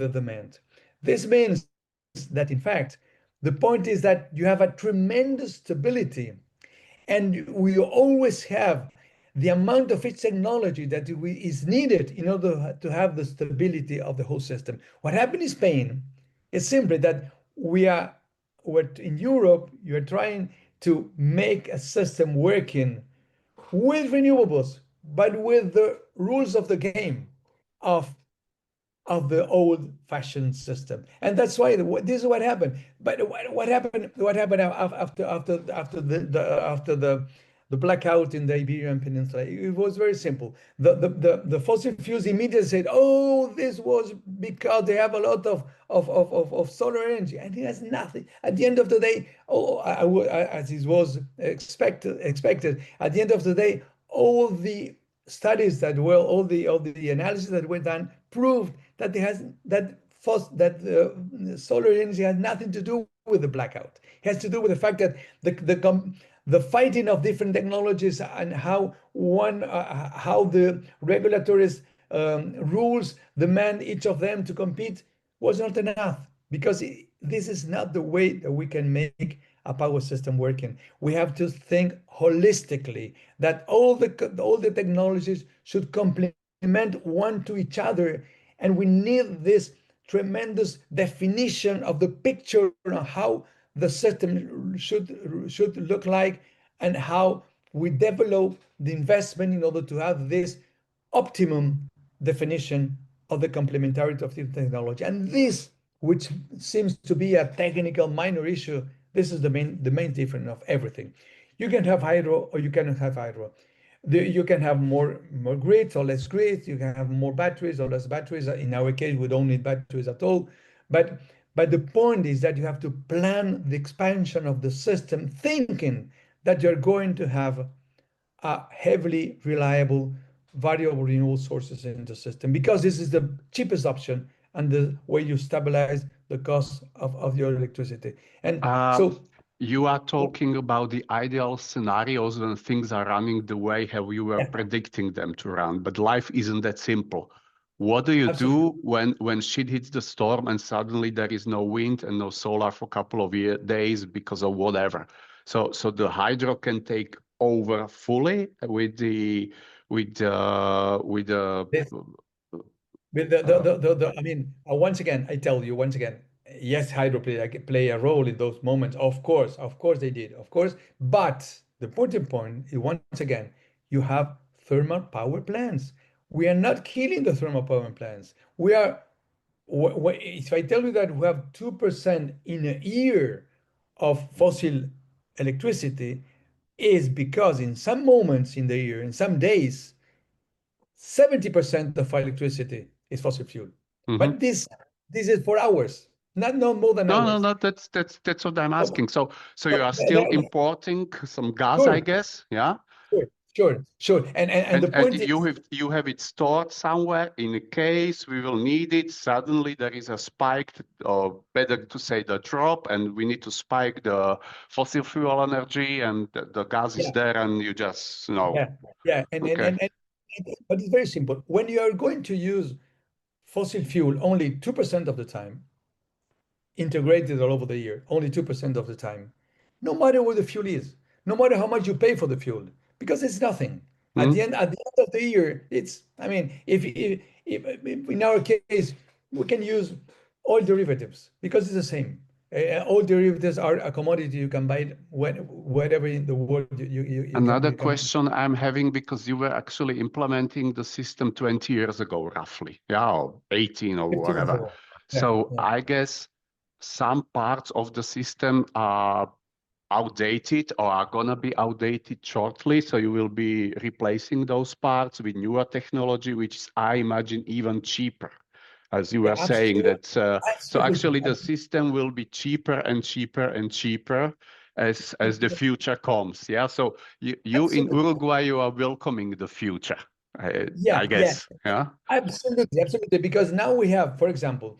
the demand. This means that, in fact, the point is that you have a tremendous stability, and we always have the amount of each technology that is needed in order to have the stability of the whole system. What happened in Spain is simply that we are, what in Europe, you're trying to make a system working with renewables, but with the rules of the game of the old-fashioned system, and that's why this is what happened. But what happened? What happened after the blackout in the Iberian Peninsula? It was very simple. The fossil fuels immediately said, "Oh, this was because they have a lot of solar energy," and it has nothing. At the end of the day, as it was expected, at the end of the day, all the studies that were all the analysis that were done proved that it has that solar energy has nothing to do with the blackout. It has to do with the fact that the fighting of different technologies and how the regulatory rules demand each of them to compete was not enough, because this is not the way that we can make a power system working. We have to think holistically that all the technologies should complement one to each other, and we need this tremendous definition of the picture on how the system should look like, and how we develop the investment in order to have this optimum definition of the complementarity of the technology. And this, which seems to be a technical minor issue, this is the main difference of everything. You can have hydro or you cannot have hydro. You can have more grids or less grids. You can have more batteries or less batteries. In our case, we don't need batteries at all. But the point is that you have to plan the expansion of the system, thinking that you're going to have a heavily reliable variable renewable sources in the system, because this is the cheapest option and the way you stabilize the cost of your electricity. And Uh, so, you are talking about the ideal scenarios when things are running the way how you were yeah, predicting them to run, but life isn't that simple. What do you absolutely. do when shit hits the storm and suddenly there is no wind and no solar for a couple of days because of whatever? So the hydro can take over fully with the This With uh, I mean, once again, I tell you once again, yes, hydro play a role in those moments. Of course they did, of course. But the important point is, once again, you have thermal power plants. We are not killing the thermal power plants. We are. If I tell you that we have 2% in a year of fossil electricity, is because in some moments in the year, in some days, 70% of electricity is fossil fuel. mhm. But this is for hours, not no more than No, no, hours. no. That's what I'm So, asking. So you so are still importing some gas, I sure, guess, yeah? sure. And the And point is, you have it stored somewhere in a case we will need it. Suddenly there is a spike, or better to say the drop, and we need to spike the fossil fuel energy, and the gas is yeah, there, and you just know. yeah, yeah. Okay. But it's very simple. When you are going to use fossil fuel only 2% of the time, integrated all over the year, only 2% of the time, no matter where the fuel is, no matter how much you pay for the fuel, because it's nothing. Hmm? At the end of the year, I mean, if in our case, we can use oil derivatives because it's the same. Oil derivatives are a commodity you can buy it wherever in the world Another you can. question I'm having, because you were actually implementing the system 20 years ago, roughly, yeah, or 18 or 50 years whatever. ago. Yeah, So yeah, I guess some parts of the system are outdated or are gonna be outdated shortly. So you will be replacing those parts with newer technology, which is, I imagine, even cheaper. As you yeah, were saying absolutely, that, so absolutely, actually the system will be cheaper and cheaper and cheaper as the future comes. Yeah. So you in absolutely. Uruguay, you are welcoming the future, I Yeah, yeah. guess. Yeah. Absolutely, absolutely. Because now we have, for example,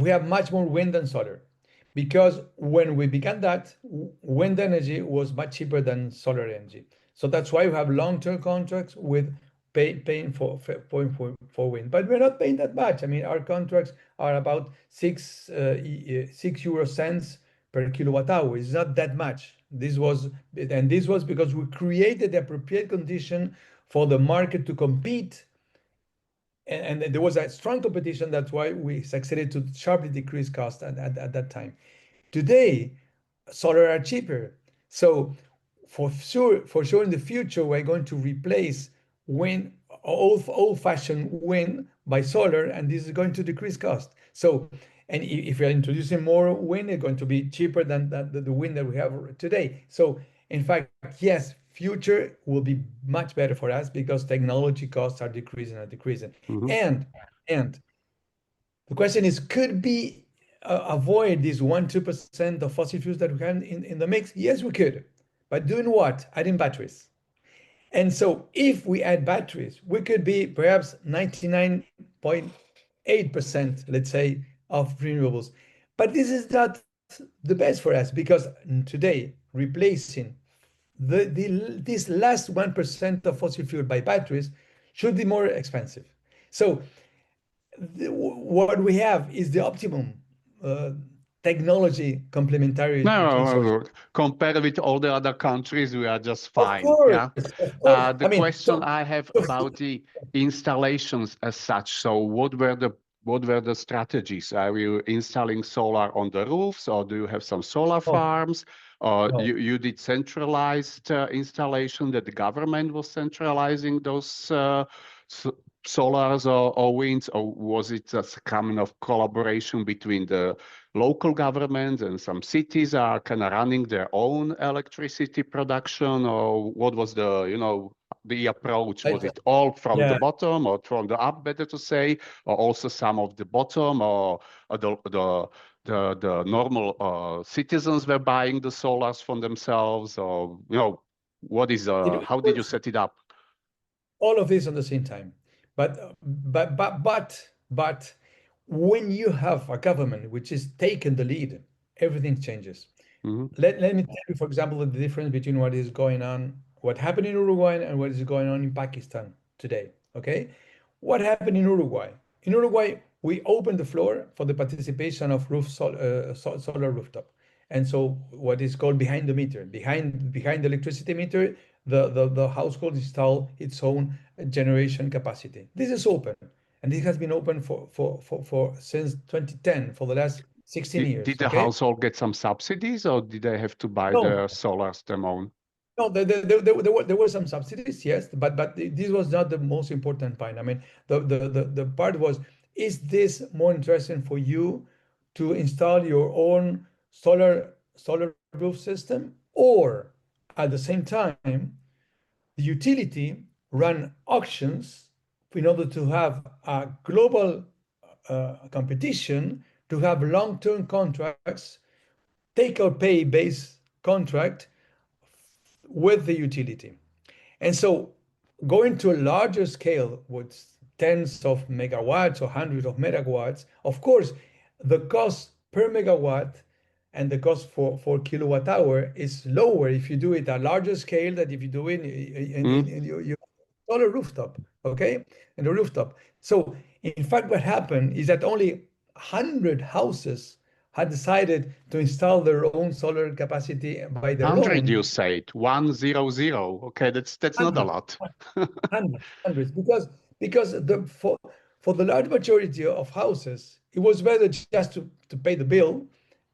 we have much more wind than solar. Because when we began that, wind energy was much cheaper than solar energy. So that's why we have long-term contracts with paying for wind, but we're not paying that much. I mean, our contracts are about 6 euro cents per kilowatt hour. It's not that much. This was because we created the appropriate condition for the market to compete, and there was a strong competition. That's why we succeeded to sharply decrease cost at that time. Today, solar are cheaper. So for sure in the future, we're going to replace wind, old-fashioned wind by solar, and this is going to decrease cost. So, and if we are introducing more wind, it's going to be cheaper than the wind that we have today. So, in fact, yes, future will be much better for us because technology costs are decreasing and decreasing. Mhm. And the question is, could we avoid this 1-2% of fossil fuels that we have in the mix? Yes, we could. But doing what? Adding batteries. And so if we add batteries, we could be perhaps 99.8%, let's say, of renewables. But this is not the best for us because today, replacing this last 1% of fossil fuel by batteries should be more expensive. So what we have is the optimum uh, technology complementarity No, between no, solar. no, no. Compared with all the other countries, we are just Of fine. course, Yeah. of course. The I mean, question I have about the installations as such. So, what were the strategies? Are you installing solar on the roofs, or do you have some solar no, farms? Or no. you did centralized installation that the government was centralizing those s- solars or winds, or was it just a kind of collaboration between the local governments and some cities are kind of running their own electricity production, or what was the approach? I, Was it all from the yeah, bottom or from the up, better to say, or also some of the bottom, or the normal citizens were buying the solars from themselves, or it how did you was set it up? all of this at the same time. But when you have a government which is taking the lead, everything changes. Hmm. Let me tell you, for example, the difference between what is going on, what happened in Uruguay and what is going on in Pakistan today. Okay? What happened in Uruguay? In Uruguay, we opened the floor for the participation of solar rooftop. And so what is called behind the meter, behind the electricity meter, the household install its own generation capacity. This is open. And this has been open for since 2010, for the last 16 Did years. the Okay? household get some subsidies, or did they have to buy No, the solars them own? no, there were some subsidies, yes, but this was not the most important point. I mean, the part was, is this more interesting for you to install your own solar roof system, or at the same time, the utility run auctions in order to have a global competition, to have long-term contracts, take or pay based contract with the utility. And so going to a larger scale with tens of megawatts or hundreds of megawatts, of course, the cost per megawatt and the cost for kilowatt hour is lower if you do it at larger scale than if you do it in your solar rooftop, okay? In the rooftop. So in fact, what happened is that only 100 houses had decided to install their own solar capacity by their 100, own. you said. 100. Okay, that's not a 100. lot. Hundreds, because for the large majority of houses, it was better just to pay the bill,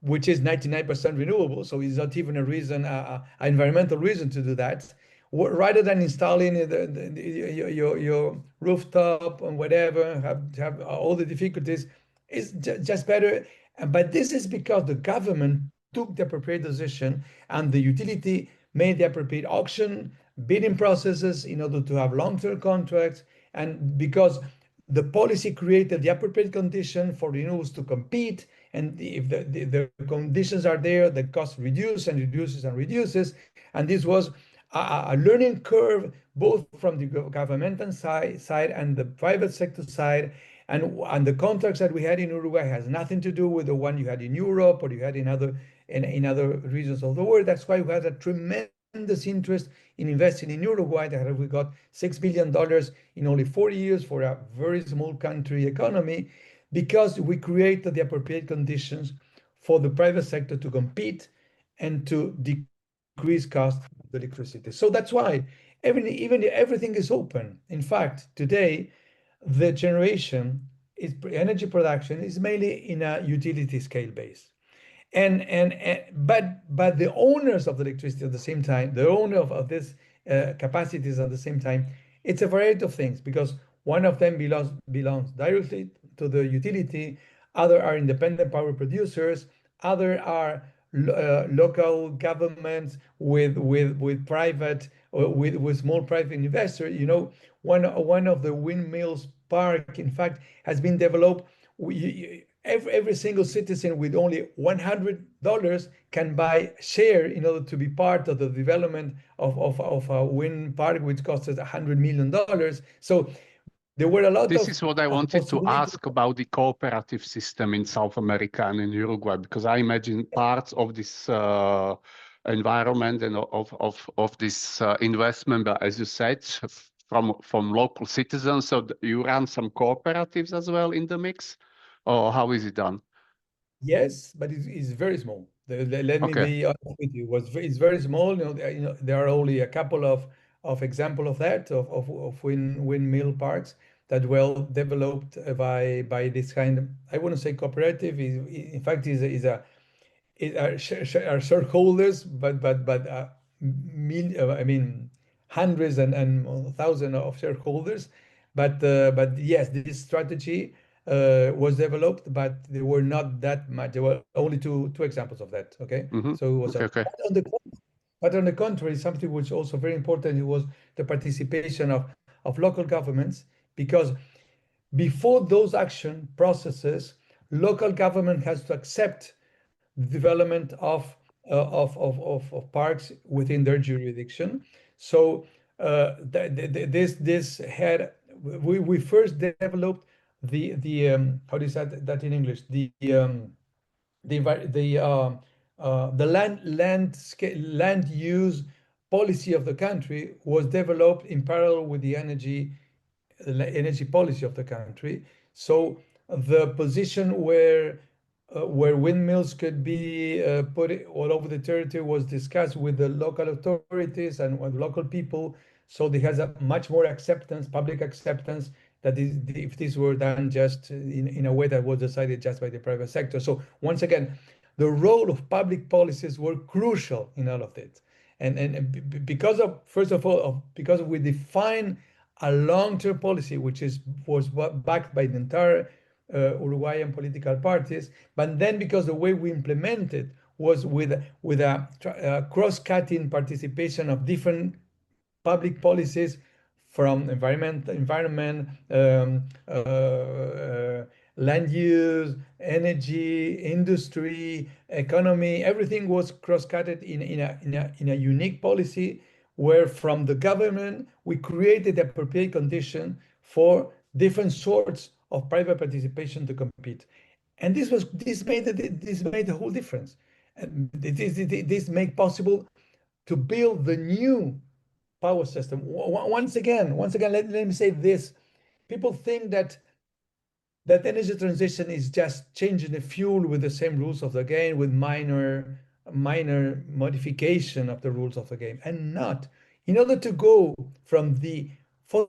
which is 99% renewable. So it's not even a reason, an environmental reason to do that, rather than installing your rooftop and whatever, have all the difficulties. It's just better. But this is because the government took the appropriate decision and the utility made the appropriate auction bidding processes in order to have long-term contracts, and because the policy created the appropriate condition for renewables to compete, and if the conditions are there, the cost reduces and reduces and reduces. And this was a learning curve, both from the governmental side and the private sector side. And the contracts that we had in Uruguay has nothing to do with the one you had in Europe or you had in other regions of the world. That's why we had a tremendous interest in investing in Uruguay. That we got $6 billion in only 4 years for a very small country economy, because we created the appropriate conditions for the private sector to compete and to decrease cost of the electricity. So that's why even everything is open. In fact, today the generation is energy production is mainly in a utility scale base. But the owners of the electricity at the same time, the owner of this capacities at the same time, it's a variety of things, because one of them belongs directly to the utility, other are independent power producers, other are local governments with private with small private investor. One of the windmills park, in fact, has been developed. Every single citizen with only $100 can buy share in order to be part of the development of a wind park, which costs us $100 million. So there were a lot This is what I of wanted to possibilities. ask about the cooperative system in South America and in Uruguay, because I imagine parts of this environment and of this investment, but as you said, from local citizens. So you run some cooperatives as well in the mix, or how is it done? Yes, but it's very small. Let me Okay. be honest with you. It's very small. There are only a couple of example of that of windmill parks that well developed by this kind of, I wouldn't say cooperative. In fact, are shareholders, I mean hundreds and thousands of shareholders. But yes, this strategy was developed, but there were not that much. There were only two examples of that. Okay, Mm-hmm. so it was Okay, okay. but on the contrary, something which also very important, it was the participation of local governments, because before those action processes, local government has to accept the development of parks within their jurisdiction. So this had we first developed the how do you say that in English, the land use policy of the country was developed in parallel with the energy policy of the country. So the position where windmills could be put all over the territory was discussed with the local authorities and with local people. So there has a much more acceptance, public acceptance, that if this were done just in a way that was decided just by the private sector. So once again, the role of public policies were crucial in all of it. And because of, first of all, because we define a long-term policy, which was backed by the entire Uruguayan political parties, but then because the way we implemented was with a cross-cutting participation of different public policies, from environment, land use, energy, industry, economy. Everything was cross-cutted in a unique policy, where from the government we created the appropriate condition for different sorts of private participation to compete. And this made the whole difference. And this made possible to build the new power system. Once again, let me say this. People think that energy transition is just changing the fuel with the same rules of the game, with minor modification of the rules of the game, and not. In order to go from the fossil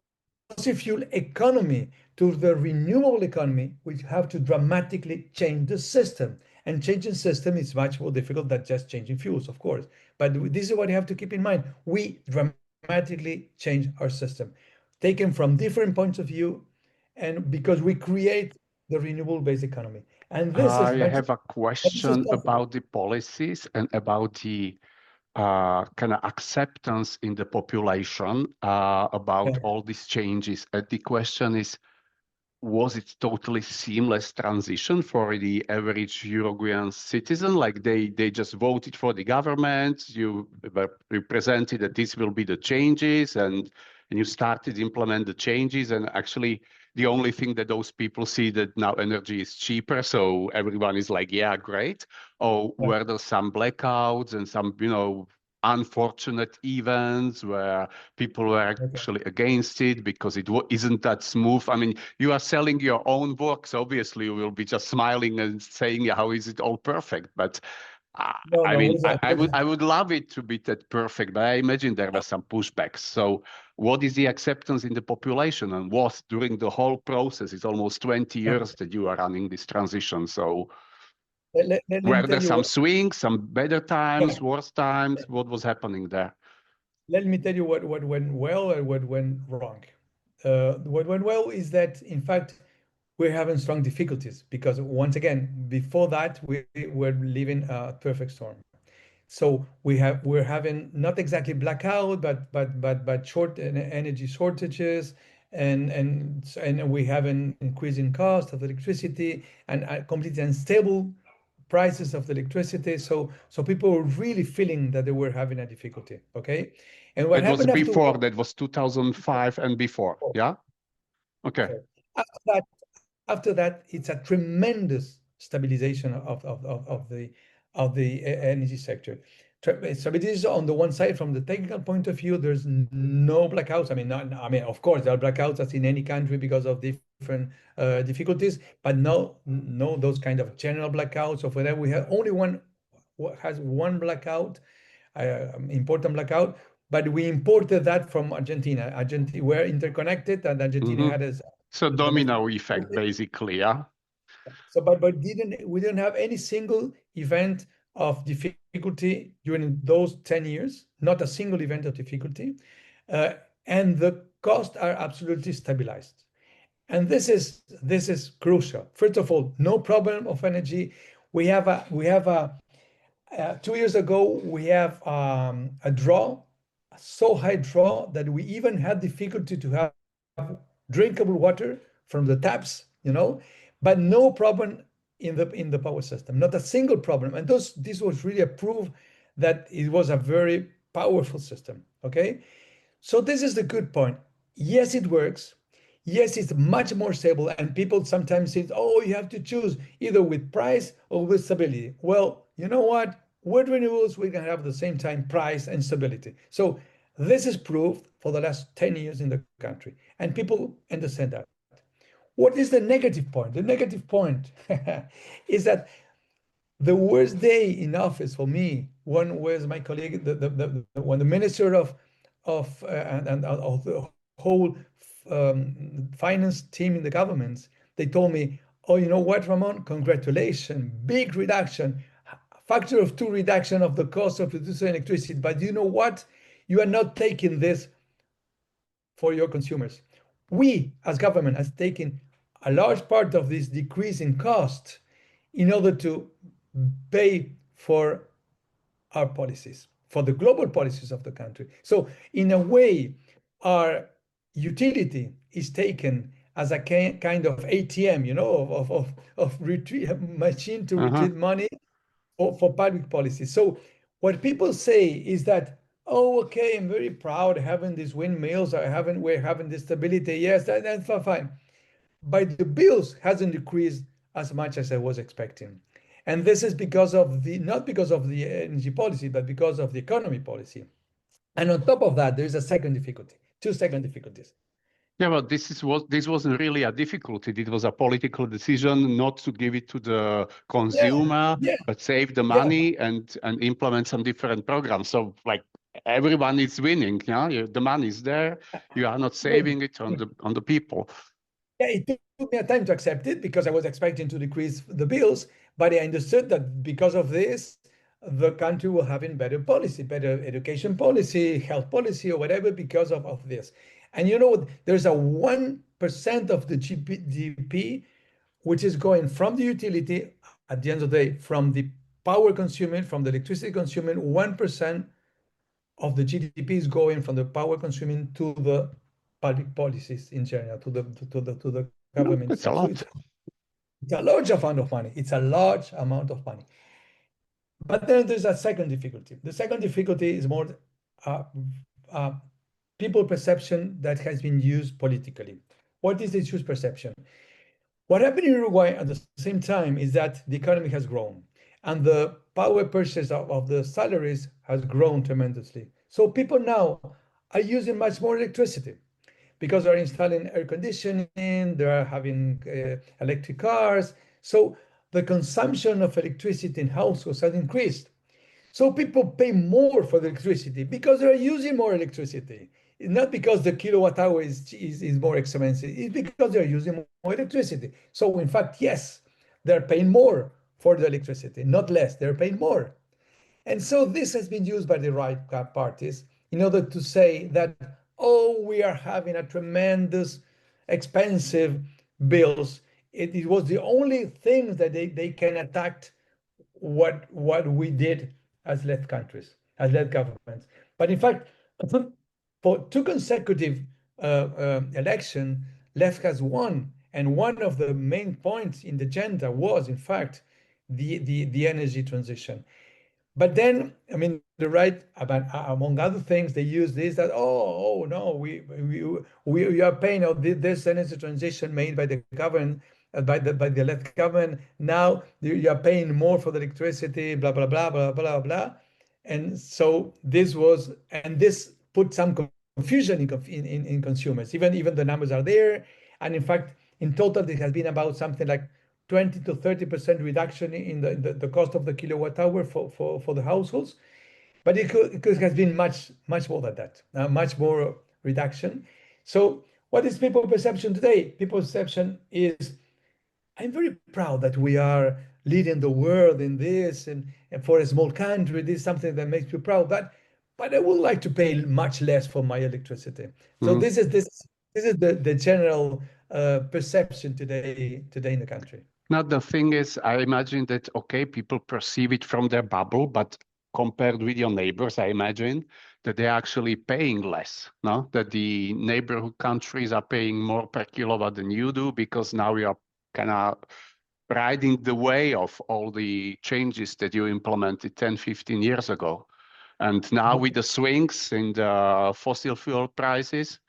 fuel economy to the renewable economy, we have to dramatically change the system. And changing system is much more difficult than just changing fuels, of course. But this is what you have to keep in mind. We dramatically change our system, taken from different points of view, and because we create the renewable based economy. And I this have a is question possible. about the policies and about the kind of acceptance in the population about Yeah. all these changes. And the question is, was it totally seamless transition for the average Uruguayan citizen? Like they just voted for the government, you were represented that this will be the changes, and you started implement the changes, and actually the only thing that those people see that now energy is cheaper, so everyone is like, yeah, great. Or Yeah. were there some blackouts and some, unfortunate events where people were Okay. actually against it because it isn't that smooth? I mean, you are selling your own works. Obviously, you will be just smiling and saying, "How is it all perfect?" But No, I no, mean, was a, I would love it to be that perfect, but I imagine there were some pushbacks. So, what is the acceptance in the population, and was during the whole process? It's almost 20 years that you are running this transition. So, let me were there tell you some what. swings, some better times, Yeah, worse times? What was happening there? let me tell you what went well and what went wrong. What went well is that, in fact, we're having strong difficulties because, once again, before that, we were living a perfect storm. So we're having not exactly blackout, but short energy shortages, and we have an increasing cost of electricity and completely unstable prices of the electricity. So people were really feeling that they were having a difficulty. Okay, and what It was happened before, that was 2005 and before. oh, Yeah. Okay. sorry. After that, after that, it's a tremendous stabilization of the energy sector. Stability on the one side, from the technical point of view, there's no blackouts. I mean, I mean, of course, there are blackouts as in any country because of different difficulties, but no those kind of general blackouts or whatever. We have only one has one blackout, important blackout, but we imported that from Argentina. Argentina, we're interconnected, and Argentina Hmm. had a So domestic. domino effect, basically. Yeah. So, but didn't we didn't have any single event of difficulty during those 10 years, not a single event of difficulty. Uh, and the costs are absolutely stabilized. And this is crucial. First of all, no problem of energy. We have a 2 years ago, we have a draw, a so high draw that we even had difficulty to have drinkable water from the taps, but no problem in the power system, not a single problem. And this was really a proof that it was a very powerful system. Okay, so this is the good point. Yes, it works. Yes, it's much more stable. And people sometimes say, oh, you have to choose either with price or with stability. Well, you know what? With renewables, we can have at the same time price and stability. So this is proved for the last 10 years in the country. And people understand that. What is the negative point? The negative point is that the worst day in office for me, one was my colleague, when the minister of and of the whole finance team in the government, they told me, "Oh, you know what, Ramon? Congratulations, big reduction, factor of two reduction of the cost of producing electricity. But you know what? You are not taking this for your consumers. We, as government, has taken a large part of this decrease in cost in order to pay for our policies, for the global policies of the country. So, in a way, our utility is taken as a kind of ATM, of retreat machine to Uh-huh. retrieve money for public policy. So what people say is that, oh, okay, I'm very proud having these windmills, we're having this stability. Yes, that's fine. But the bills hasn't decreased as much as I was expecting. And this is because of not because of the energy policy, but because of the economy policy. And on top of that, there's a second difficulty, two second difficulties. Yeah, but this wasn't really a difficulty. It was a political decision not to give it to the Yeah, consumer, yeah, but save the yeah. money and implement some different programs. So like everyone is winning. Yeah, the money is there. You are not Good. saving it on the people. Yeah, it took me a time to accept it because I was expecting to decrease the bills, but I understood that because of this, the country will have in better policy, better education policy, health policy, or whatever because of this. And there's a 1% of the GDP which is going from the utility at the end of the day, from the power consuming, from the electricity consuming, 1% of the GDP is going from the power consuming to the public policies in general, to the No, government it's a itself. So lot. it's a large amount of money. It's a large amount of money. But then there's a second difficulty. The second difficulty is more uh, uh, people perception that has been used politically. What is this used perception? What happened in Uruguay at the same time is that the economy has grown, and the power purchase of the salaries has grown tremendously. So people now are using much more electricity because they're installing air conditioning, they're having electric cars. So the consumption of electricity in households has increased. So people pay more for the electricity because they're using more electricity. It's not because the kilowatt hour is more expensive. It's because they're using more electricity. So in fact, yes, they're paying more for the electricity, not less. They're paying more. And so this has been used by the right parties in order to say that, oh, we are having a tremendous expensive bills. It was the only thing that they can attack what we did as left countries, as left governments. But in fact, for two consecutive election, left has won. And one of the main points in the agenda was, in fact, the energy transition. But then, I mean, the right, among other things, they use this that, oh no, we are paying out this energy transition made by the government, by the left government. Now you are paying more for the electricity, blah blah blah blah blah blah. And so this put some confusion in consumers. Even the numbers are there, and in fact, in total, it has been about something like 20 to 30% reduction in the cost of the kilowatt hour for the households. But it has been much more than that, much more reduction. So what is people's perception today? People's perception is, I'm very proud that we are leading the world in this, and for a small country, this is something that makes me proud. But I would like to pay much less for my electricity. So Mhm. this is the general perception today in the country. Now, the thing is, I imagine that, okay, people perceive it from their bubble, but compared with your neighbors, I imagine that they're actually paying less, no? That the neighborhood countries are paying more per kilowatt than you do because now you are kind of riding the way of all the changes that you implemented 10, 15 years ago. And now with the swings in the fossil fuel prices,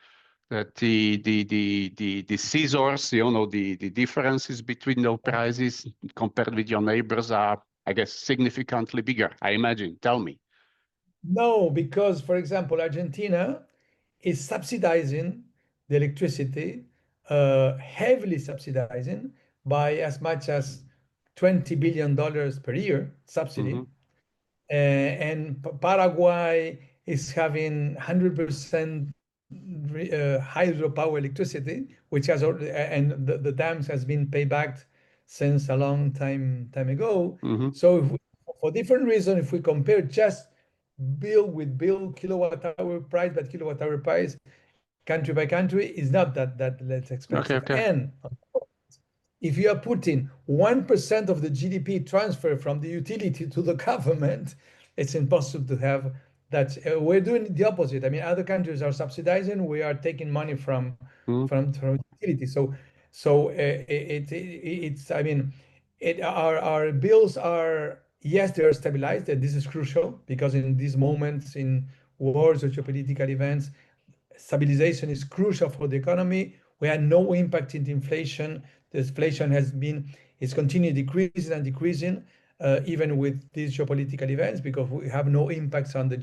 that the scissors, the differences between the prices compared with your neighbors are, I guess, significantly bigger, I imagine. Tell me. No, because, for example, Argentina is subsidizing the electricity, heavily subsidizing by as much as $20 billion per year subsidy. Hmm. And Paraguay is having 100% hydropower electricity, which has already, and the dams has been paid back since a long time ago. Hmm. So for different reasons, if we compare just bill with bill, kilowatt hour price by kilowatt hour price, country by country, is not that less Okay, expensive. okay. And if you are putting 1% of the GDP transfer from the utility to the government, it's impossible to have that. We're doing the opposite. I mean, other countries are subsidizing. We are taking money Mm-hmm. from utility. It's. I mean, our bills are, yes, they are stabilized, and this is crucial because in these moments in wars or geopolitical events, stabilization is crucial for the economy. We had no impact in the inflation. The inflation is continuing decreasing and decreasing, even with these geopolitical events, because we have no impacts on the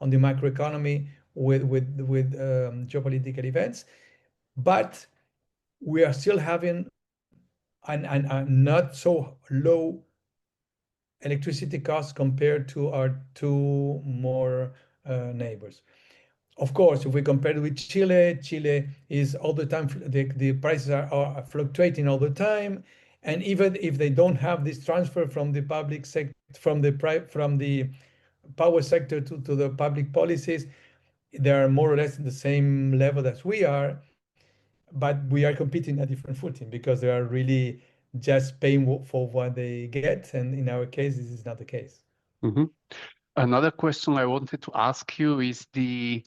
macroeconomy with geopolitical events. But we are still having a not so low electricity costs compared to our two more neighbors. Of course, if we compare it with Chile, Chile is all the time, the prices are fluctuating all the time. And even if they don't have this transfer from the public sector, from the power sector to the public policies, they are more or less in the same level as we are. But we are competing at different footing because they are really just paying for what they get. And in our case, this is not the case. Hmm. Another question I wanted to ask you is the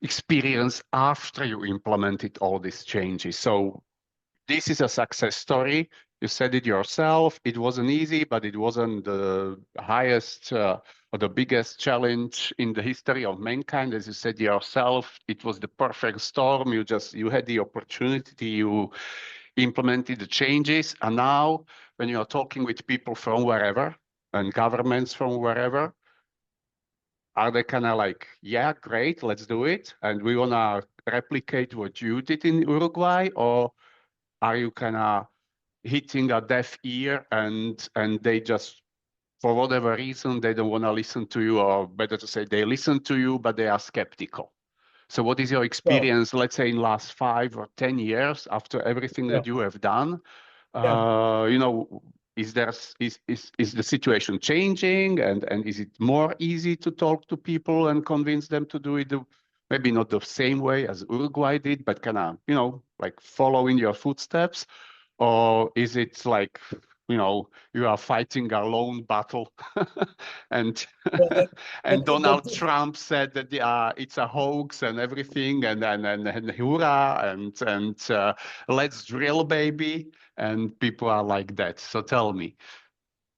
experience after you implemented all these changes. So this is a success story. You said it yourself. It wasn't easy, but it wasn't the highest or the biggest challenge in the history of mankind. As you said yourself, it was the perfect storm. You had the opportunity. You implemented the changes, and now when you are talking with people from wherever, and governments from wherever, are they kind of like, yeah, great, let's do it, and we want to replicate what you did in Uruguay, or are you kind of hitting a deaf ear and they just, for whatever reason, they don't want to listen to you, or better to say, they listen to you, but they are skeptical? So what is your Well, experience, let's say, in last 5 or 10 years after everything that well, you have done? yeah. You know, is there is the situation changing, and is it more easy to talk to people and convince them to do it maybe not the same way as Uruguay did, but kind of, like following your footsteps? Or is it like, you are fighting a lone battle and Well, and Donald that Trump said that it's a hoax and everything, and hurrah, and let's drill, baby, and people are like that. So tell me.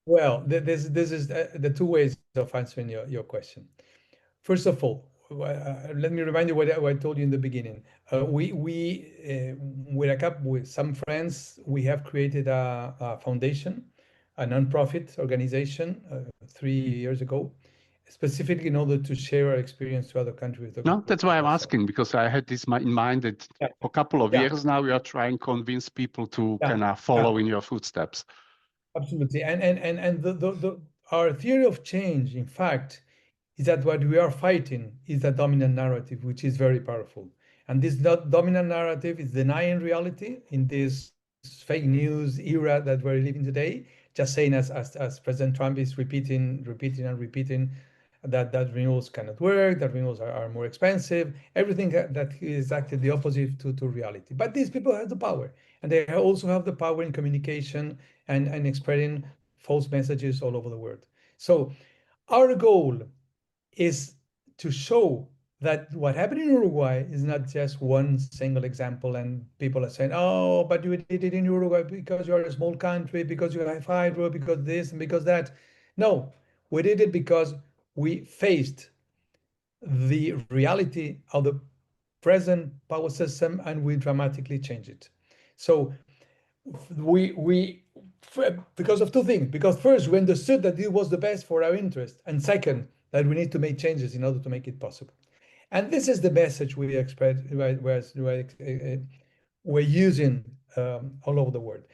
well, this is the two ways of answering your question. First of all, let me remind you what I told you in the beginning. With with some friends, we have created a foundation, a nonprofit organization 3 years ago, specifically in order to share our experience to other countries No, that's why I'm also. asking, because I had this in mind that Yeah, for a couple of yeah, years now we are trying to convince people to yeah, kind of yeah. follow in your footsteps. Absolutely. And our theory of change, in fact, is that what we are fighting is a dominant narrative, which is very powerful. And this dominant narrative is denying reality in this fake news era that we're living today, just saying as President Trump is repeating that renewals cannot work, that renewals are more expensive, everything that is actually the opposite to reality. But these people have the power, and they also have the power in communication and spreading false messages all over the world. So our goal is to show that what happened in Uruguay is not just one single example, and people are saying, oh, but you did it in Uruguay because you're a small country, because you have hydro, because this and because that. No, we did it because we faced the reality of the present power system and we dramatically changed it. So we because of two things. Because first, we understood that it was the best for our interest, and second, that we need to make changes in order to make it possible. And this is the message we expect we're using all over the world.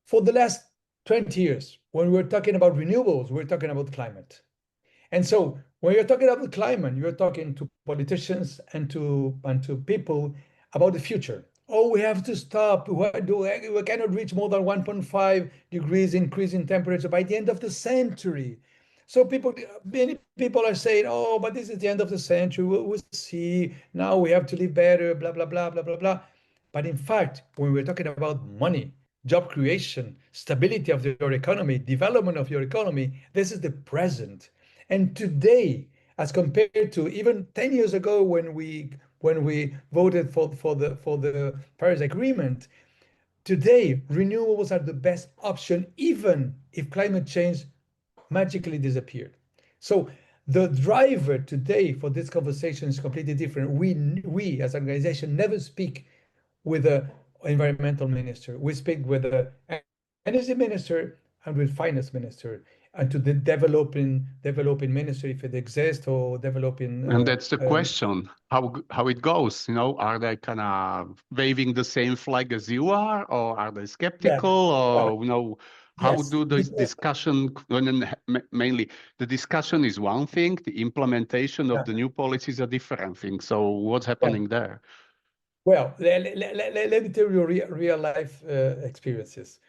For the last 20 years, when we're talking about renewables, we're talking about climate. And so when you're talking about the climate, you're talking to politicians and to people about the future. Oh, we have to stop. We cannot reach more than 1.5 degrees increase in temperature by the end of the century. So many people are saying, oh, but this is the end of the century. We'll see. Now we have to live better, blah, blah, blah, blah, blah, blah. But in fact, when we're talking about money, job creation, stability of your economy, development of your economy, this is the present. And today, as compared to even 10 years ago when we voted for the Paris Agreement, today renewables are the best option, even if climate change magically disappeared. So the driver today for this conversation is completely different. We as an organization never speak with the environmental minister. We speak with the energy minister and with finance minister, and to the developing minister if it exists, or developing And that's the question, how it goes. Are they kind of waving the same flag as you are, or are they yeah, skeptical, well, or how yes, do this discussion, and then mainly the discussion is one thing, the implementation of yeah, the new policies are different thing. So what's yeah. happening there? Well, let me tell you real life experiences.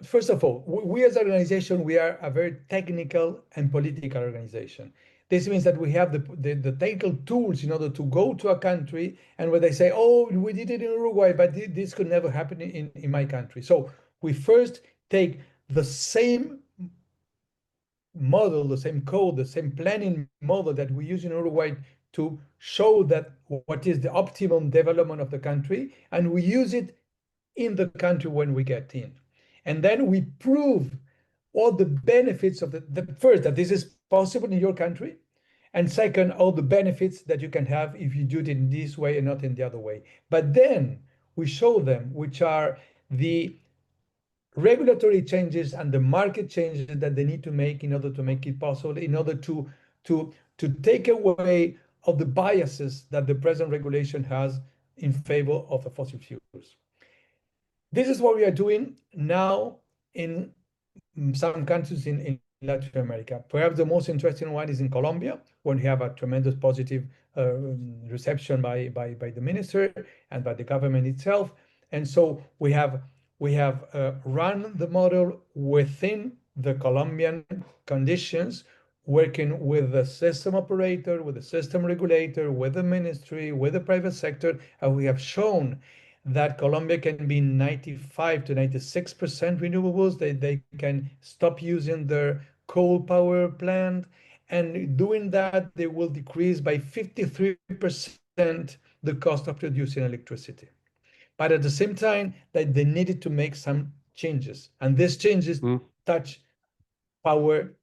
First of all, we as an organization, we are a very technical and political organization. This means that we have the technical tools in order to go to a country and where they say, oh, we did it in Uruguay, but this could never happen in my country. So we first take the same model, the same code, the same planning model that we use in Uruguay to show that what is the optimum development of the country, and we use it in the country when we get in. And then we prove all the benefits of the first, that this is possible in your country, and second, all the benefits that you can have if you do it in this way and not in the other way. But then we show them which are the regulatory changes and the market changes that they need to make in order to make it possible, in order to take away of the biases that the present regulation has in favor of the fossil fuels. This is what we are doing now in some countries in Latin America. Perhaps the most interesting one is in Colombia, when we have a tremendous positive reception by the minister and by the government itself. And so we have run the model within the Colombian conditions, working with the system operator, with the system regulator, with the ministry, with the private sector, and we have shown that Colombia can be 95 to 96% renewables. They can stop using their coal power plant. And doing that, they will decrease by 53% the cost of producing electricity. But at the same time, that they needed to make some changes. And these changes Mm. touch power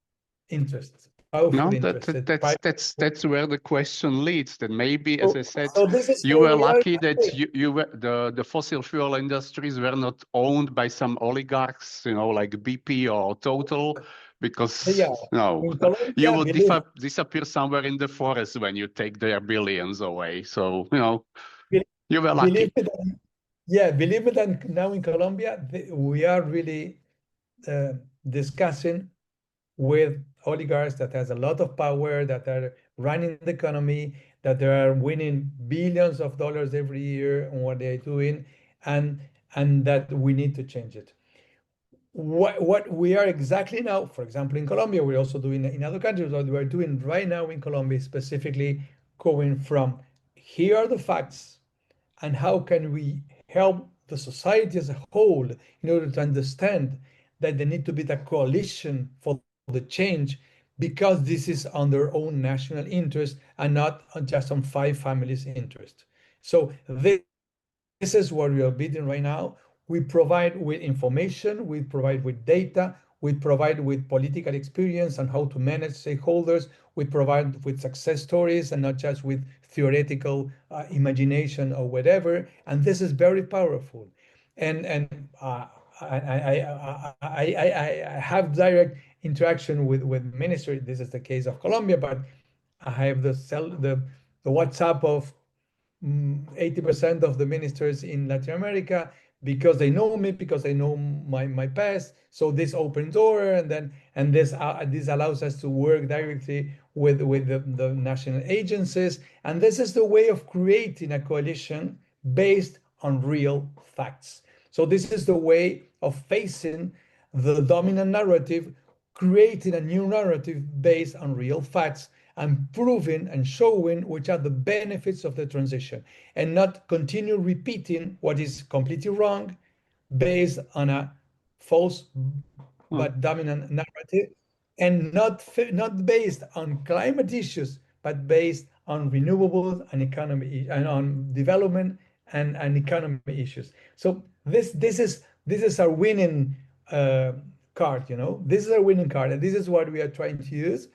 interests, powerful No, interests. that's where the question leads. That maybe, as So, I said, so this is you where were we are lucky that today. you were the fossil fuel industries were not owned by some oligarchs, like BP or Total, Yeah, because no, in you Colombia, would believe disappear somewhere in the forest when you take their billions away. So, you were believe lucky. me that, yeah, believe me that now in Colombia, we are really uh, discussing with oligarchs that has a lot of power, that are running the economy, that they are winning billions of dollars every year on what they are doing, and and that we need to change it. What we are exactly now, for example, in Colombia, we're also doing in other countries, what we're doing right now in Colombia, specifically going from here are the facts and how can we help the society as a whole in order to understand that there need to be the coalition for the change, because this is on their own national interest and not just on five families' interest. So this is what we are building right now. We provide with information, we provide with data, we provide with political experience on how to manage stakeholders, we provide with success stories and not just with theoretical imagination or whatever. And this is very powerful. And I have direct interaction with ministry. This is the case of Colombia, but I have the WhatsApp of 80% of the ministers in Latin America, because they know me, because they know my past. So this opens door, and this allows us to work directly with the national agencies. And this is the way of creating a coalition based on real facts. So this is the way of facing the dominant narrative, creating a new narrative based on real facts, and proving and showing which are the benefits of the transition, and not continue repeating what is completely wrong based on a false Hmm. but dominant narrative, and not based on climate issues, but based on renewables and economy and on development and economy issues. So this is our winning uh, card. This is our winning card, and this is what we are trying to use.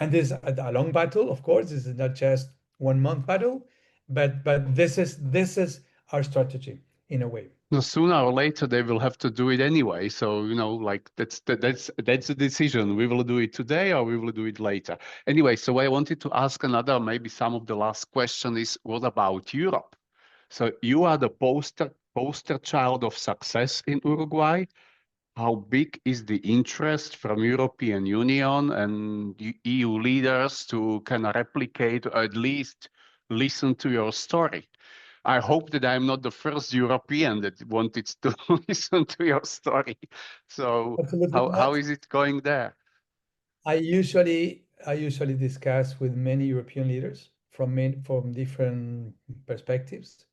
And this is a long battle, of course. This is not just 1 month battle, but this is our strategy in a way. No, sooner or later they will have to do it anyway. So, like that's a decision. We will do it today or we will do it later. Anyway, so I wanted to ask another, maybe some of the last question is, what about Europe? So you are the poster child of success in Uruguay. How big is the interest from European Union and EU leaders to kind of replicate or at least listen to your story? I hope that I'm not the first European that wanted to listen to your story. So Absolutely how not. is it going there? I usually discuss with many European leaders from different perspectives.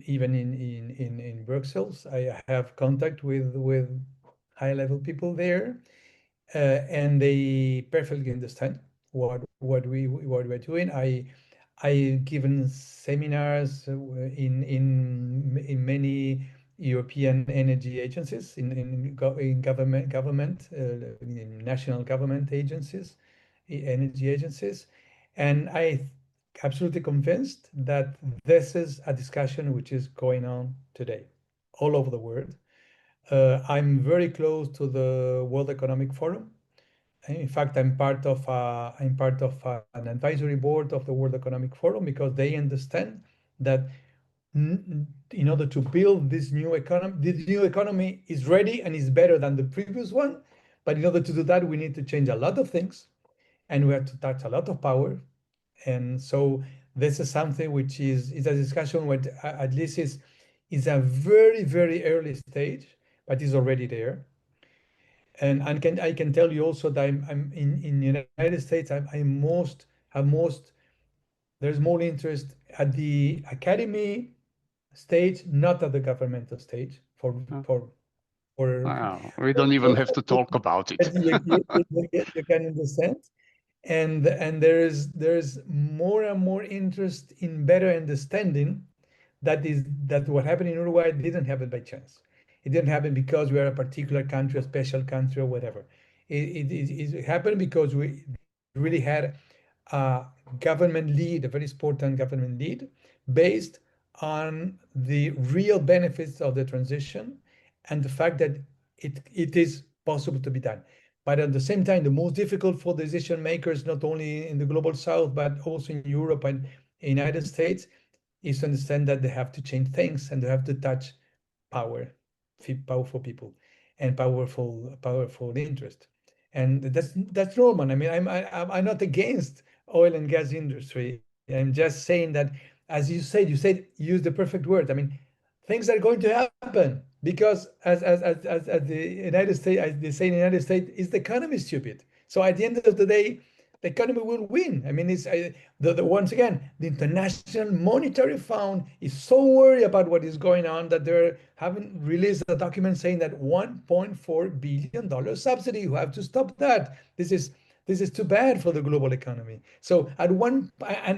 Even in Brussels, I have contact with high level people there, and they perfectly understand what we're doing. I given seminars in many European energy agencies, in in national government agencies, energy agencies, and I absolutely convinced that this is a discussion which is going on today all over the world. I'm very close to the World Economic Forum. In fact, I'm part of an advisory board of the World Economic Forum because they understand that in order to build this new economy is ready and is better than the previous one. But in order to do that, we need to change a lot of things, and we have to touch a lot of power. And so this is something which is a discussion where at least is a very early stage, but is already there. And I can tell you also that I'm in the United States. I'm most have most there's more interest at the academy stage, not at the governmental stage for We don't even have to talk about it. you can understand. And there's more and more interest in better understanding that what happened in Uruguay didn't happen by chance. It didn't happen because we are a particular country, a special country, or whatever. It happened because we really had a government lead, a very important government lead, based on the real benefits of the transition and the fact that it is possible to be done. But at the same time, the most difficult for decision makers, not only in the global south, but also in Europe and United States, is to understand that they have to change things and they have to touch power, powerful people, and powerful interest. And that's normal. I mean, I'm not against oil and gas industry. I'm just saying that, as you said, use the perfect word. I mean, things are going to happen because as the United States, as they say in the United States, is the economy stupid. So at the end of the day, the economy will win. I mean, it's once again, the International Monetary Fund is so worried about what is going on that they're having released a document saying that $1.4 billion subsidy. You have to stop that. This is too bad for the global economy. So and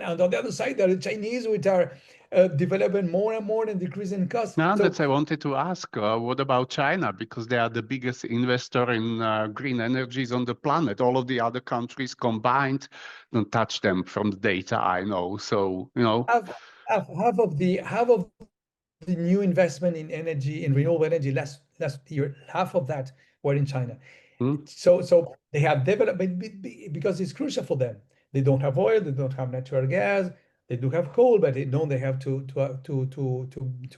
on the other side, there are the Chinese, which are developing more and more and decreasing costs. Now So that I wanted to ask, what about China? Because they are the biggest investor in green energies on the planet. All of the other countries combined don't touch them from the data I know. So, half, half of the new investment in energy, in renewable energy last year, half of that were in China. mm, So they have developed because it's crucial for them. They don't have oil, they don't have natural gas, they do have coal, but they know they have to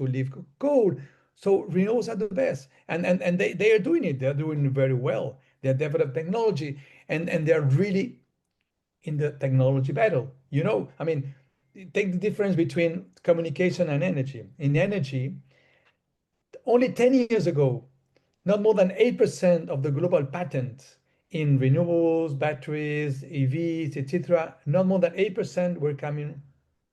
leave coal. So renewables are the best, and they are doing it. They're doing it very well. They have developed technology, and they're really in the technology battle. I mean, take the difference between communication and energy. In energy, only 10 years ago, not more than 8% of the global patents in renewables, batteries, EVs, etc., not more than 8% were coming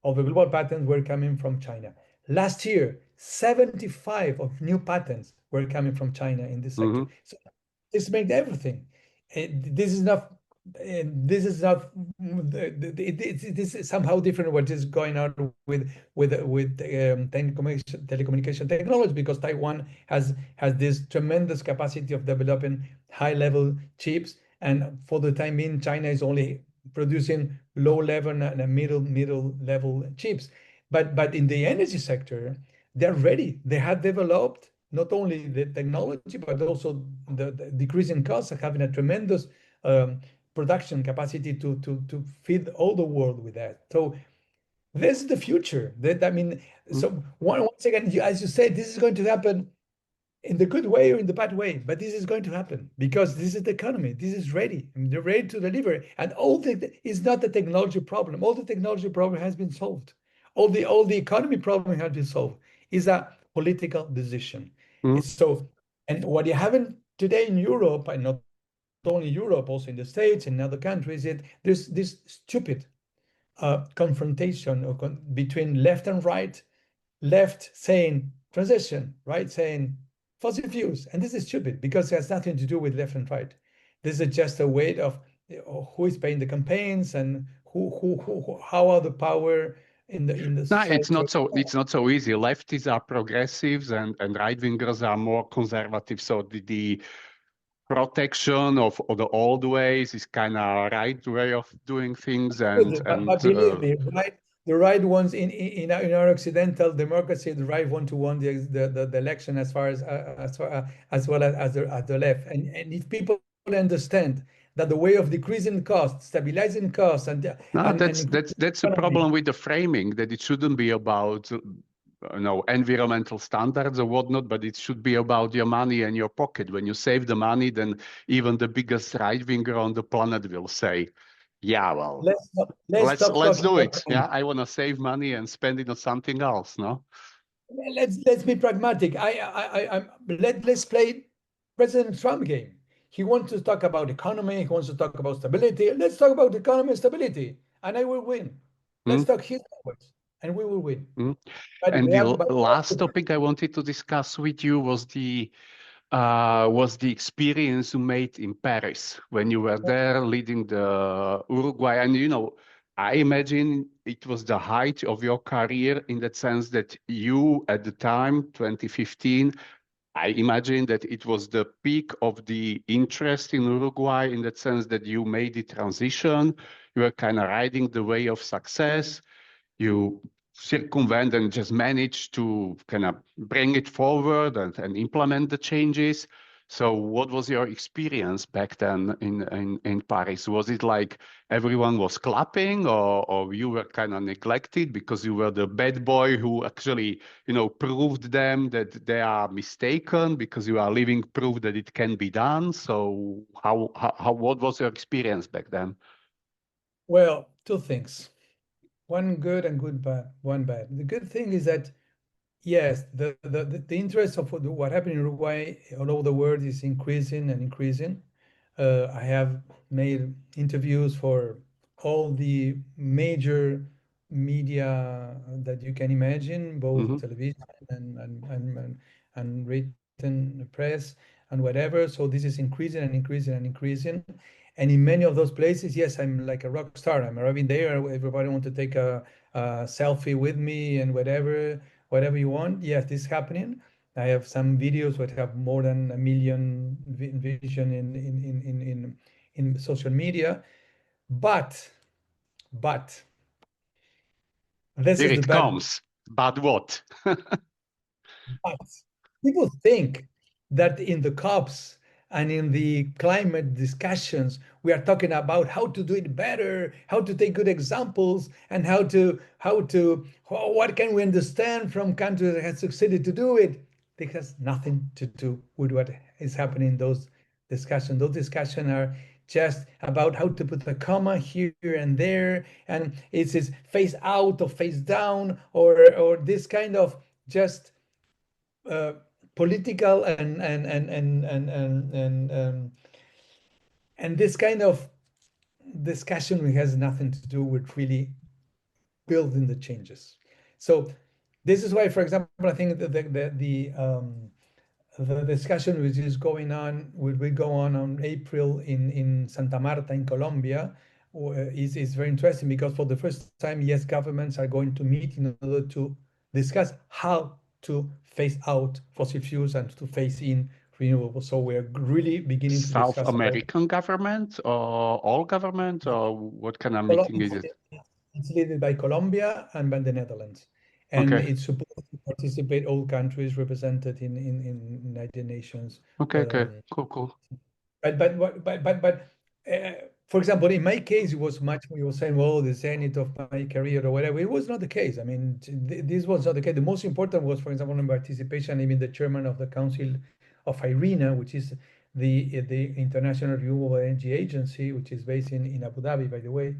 of the global patents were coming from China. Last year, 75 of new patents were coming from China in this sector. mhm. So this makes everything. This is not. This is not. This is somehow different. What is going on with telecommunication technology, because Taiwan has this tremendous capacity of developing high level chips, and for the time being, China is only producing low level and middle level chips. But in the energy sector, they're ready. They have developed not only the technology, but also the decreasing costs of having a tremendous um, production capacity to feed all the world with that. So this is the future. I mean, Mm. so once again, as you said, this is going to happen in the good way or in the bad way, but this is going to happen because this is the economy. This is ready. I mean, they're ready to deliver, and all the is not the technology problem. All the technology problem has been solved. All the economy problem has been solved. Is a political decision. Mm. So, and what you haven't today in Europe, and not only Europe, also in the States and other countries, there's this stupid confrontation between left and right. Left saying transition, right saying fossil fuels, and this is stupid because it has nothing to do with left and right. This is just a way of who is paying the campaigns and how are the power in the No, it's society. not so easy. Lefties are progressives and right wingers are more conservative. So the protection of the old ways is kind of right way of doing things, and But believe me, right? the right ones in our Occidental democracy, the right one to won the election as well as the left. And if people understand that the way of decreasing costs, stabilizing costs, No, and that's improving that's that's a the economy. problem with the framing that it shouldn't be about environmental standards or whatnot, but it should be about your money and your pocket. When you save the money, then even the biggest right winger on the planet will say, "Yeah, well, Let's let's stop let's talking do about it. money. Yeah, I want to save money and spend it on something else." No. Let's be pragmatic. Let's play President Trump game. He wants to talk about economy. He wants to talk about stability. Let's talk about economy and stability, and I will win. Let's Mm, talk his language, and we will win. mm. But And we the have, but last topic I wanted to discuss with you was the experience you made in Paris when you were there leading the Uruguay. And, I imagine it was the height of your career in that sense that you, at the time, 2015, I imagine that it was the peak of the interest in Uruguay in that sense that you made the transition. You were kind of riding the way of success. You circumvent and just manage to kind of bring it forward and implement the changes. So what was your experience back then in Paris? Was it like everyone was clapping or you were kind of neglected because you were the bad boy who actually, proved them that they are mistaken because you are living proof that it can be done? So what was your experience back then? well, two things. One good and one bad. The good thing is that yes, the interest of what happened in Uruguay all over the world is increasing and increasing. I have made interviews for all the major media that you can imagine, both Hmm. television and written press and whatever. So this is increasing and increasing and increasing. And in many of those places, yes, I'm like a rock star. I'm arriving there. Everybody want to take a selfie with me and whatever you want. Yes, this is happening. I have some videos that have more than a million vision in social media. But but this Here is the it bad. comes. But what? But people think that in the COPs and in the climate discussions, we are talking about how to do it better, how to take good examples, and what can we understand from countries that have succeeded to do it. It has nothing to do with what is happening in those discussions. Those discussions are just about how to put a comma here and there, and it's face out or face down, or this kind of just uh, political and this kind of discussion has nothing to do with really building the changes. So this is why, for example, I think that the discussion which is going on will go on April in Santa Marta in Colombia is very interesting because for the first time, yes, governments are going to meet in order to discuss how to phase out fossil fuels and to phase in renewables. So we're really beginning to South discuss about American government or all government or what kind of meeting is Colombia. it? It's led by Colombia and by the Netherlands, and Okay. it's supposed to participate all countries represented in United Nations. Okay. Okay. Um, Cool. Cool. but for example, in my case, it was much you were saying, well, the zenith of my career or whatever. It was not the case. I mean, this was not the case. The most important was, for example, in participation, even the chairman of the Council of IRENA, which is the International Renewable Energy Agency, which is based in Abu Dhabi, by the way.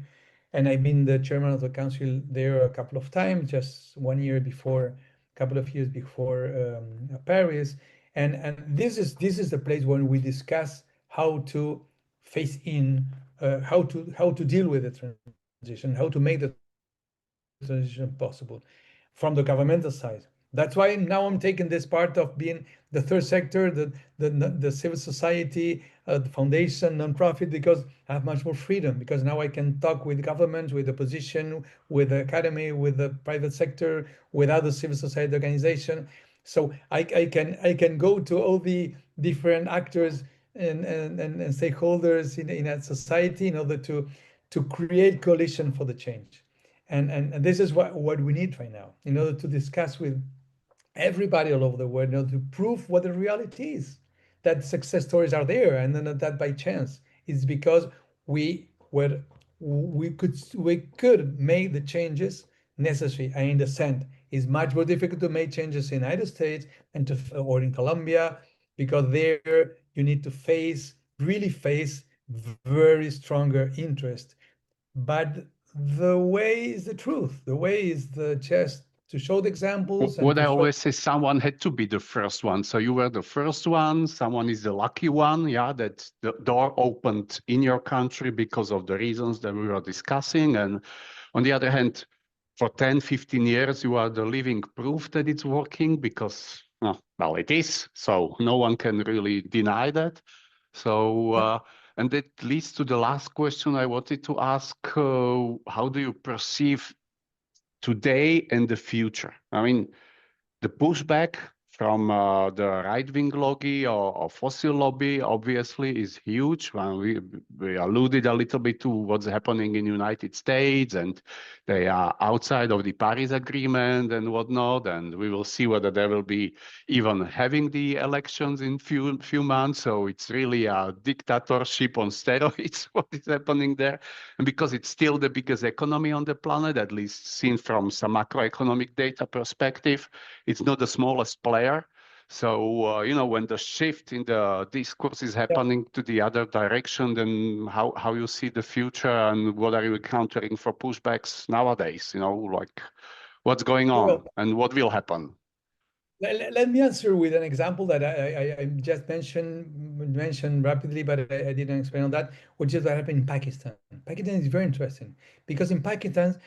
And I've been the chairman of the council there a couple of times, just 1 year before, a couple of years before Paris. And this is the place where we discuss how to face in, how to deal with the transition, how to make the transition possible from the governmental side. That's why now I'm taking this part of being the third sector, the civil society, the foundation, nonprofit, because I have much more freedom. Because now I can talk with governments, with the opposition, with the academy, with the private sector, with other civil society organizations. So I can go to all the different actors and stakeholders in a society in order to create coalition for the change. And this is what we need right now in order to discuss with everybody all over the world, to prove what the reality is. That success stories are there, and then that by chance is because we were we could make the changes necessary. I understand it's much more difficult to make changes in the United States and or in Colombia, because there you need to really face very stronger interest. But the way is the truth. The way is the just to show the examples and What to I show. always say, someone had to be the first one. So you were the first one. Someone is the lucky one, yeah, that the door opened in your country because of the reasons that we were discussing. And on the other hand, for 10, 15 years, you are the living proof that it's working because, well, it is. So no one can really deny that. So, and that leads to the last question I wanted to ask. How do you perceive today and the future? I mean, the pushback from the right-wing lobby or fossil lobby obviously is huge. Well, we alluded a little bit to what's happening in the United States, and they are outside of the Paris Agreement and whatnot, and we will see whether they will be even having the elections in few months. So it's really a dictatorship on steroids, what is happening there. And because it's still the biggest economy on the planet, at least seen from some macroeconomic data perspective, it's not the smallest player. So, when the shift in the discourse is Yeah. happening to the other direction, then how you see the future and what are you encountering for pushbacks nowadays? Like what's going Well, on and what will happen? let me answer with an example that I just mentioned rapidly, but I didn't explain on that, which is what happened in Pakistan. Pakistan is very interesting because in Pakistan,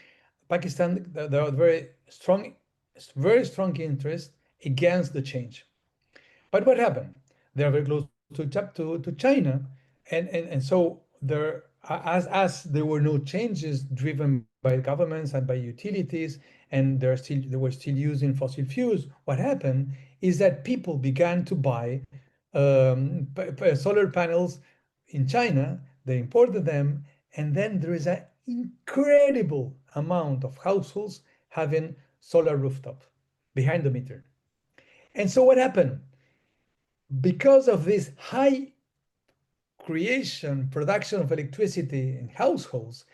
there are very strong interest against the change. But what happened? They are very close to China, and so there, as there were no changes driven by governments and by utilities, and they were still using fossil fuels. What happened is that people began to buy solar panels in China. They imported them, and then there is an incredible amount of households having solar rooftop behind the meter. And so what happened? Because of this high production of electricity in households,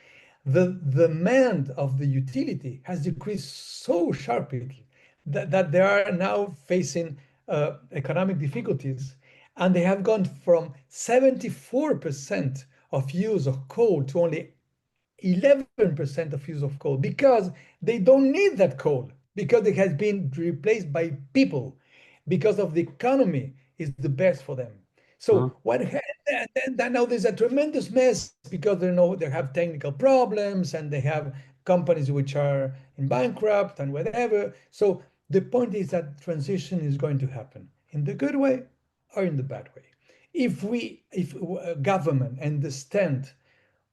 the demand of the utility has decreased so sharply that they are now facing economic difficulties. And they have gone from 74% of use of coal to only 11% of use of coal, because they don't need that coal, because it has been replaced by people, because of the economy is the best for them. Huh? So then now there's a tremendous mess because they have technical problems, and they have companies which are in bankrupt and whatever. So the point is that transition is going to happen in the good way or in the bad way. If government understand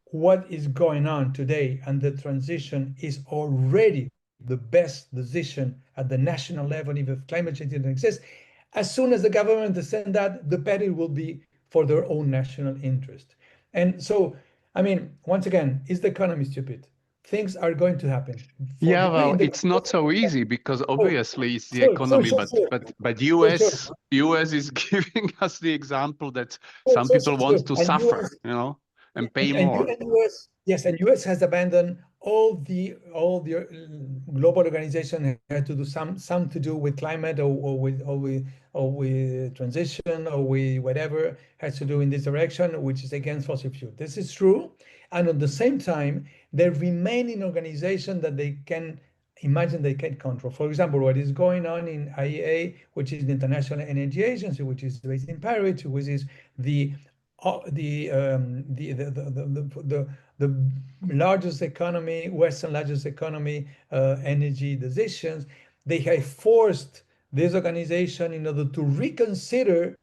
what is going on today, and the transition is already the best decision at the national level, even if climate change didn't exist. As soon as the government understand that, the better it will be for their own national interest. And so, I mean, once again, is the economy stupid? Things are going to happen for Yeah, the well, in the it's not so easy because so, obviously it's the so, so, economy, so, but so, but but so, so, US is giving us the example that so, some so, so, people want so. to And suffer, US and pay more. And US, yes, and US has abandoned all the global organization had to do some to do with climate, or with transition, or with whatever has to do in this direction, which is against fossil fuel. This is true, and at the same time, they remain in organization that they can imagine they can control. For example, what is going on in IEA, which is the International Energy Agency, which is based in Paris, which is the the largest economy, Western largest economy, energy decisions. They have forced this organization in order to reconsider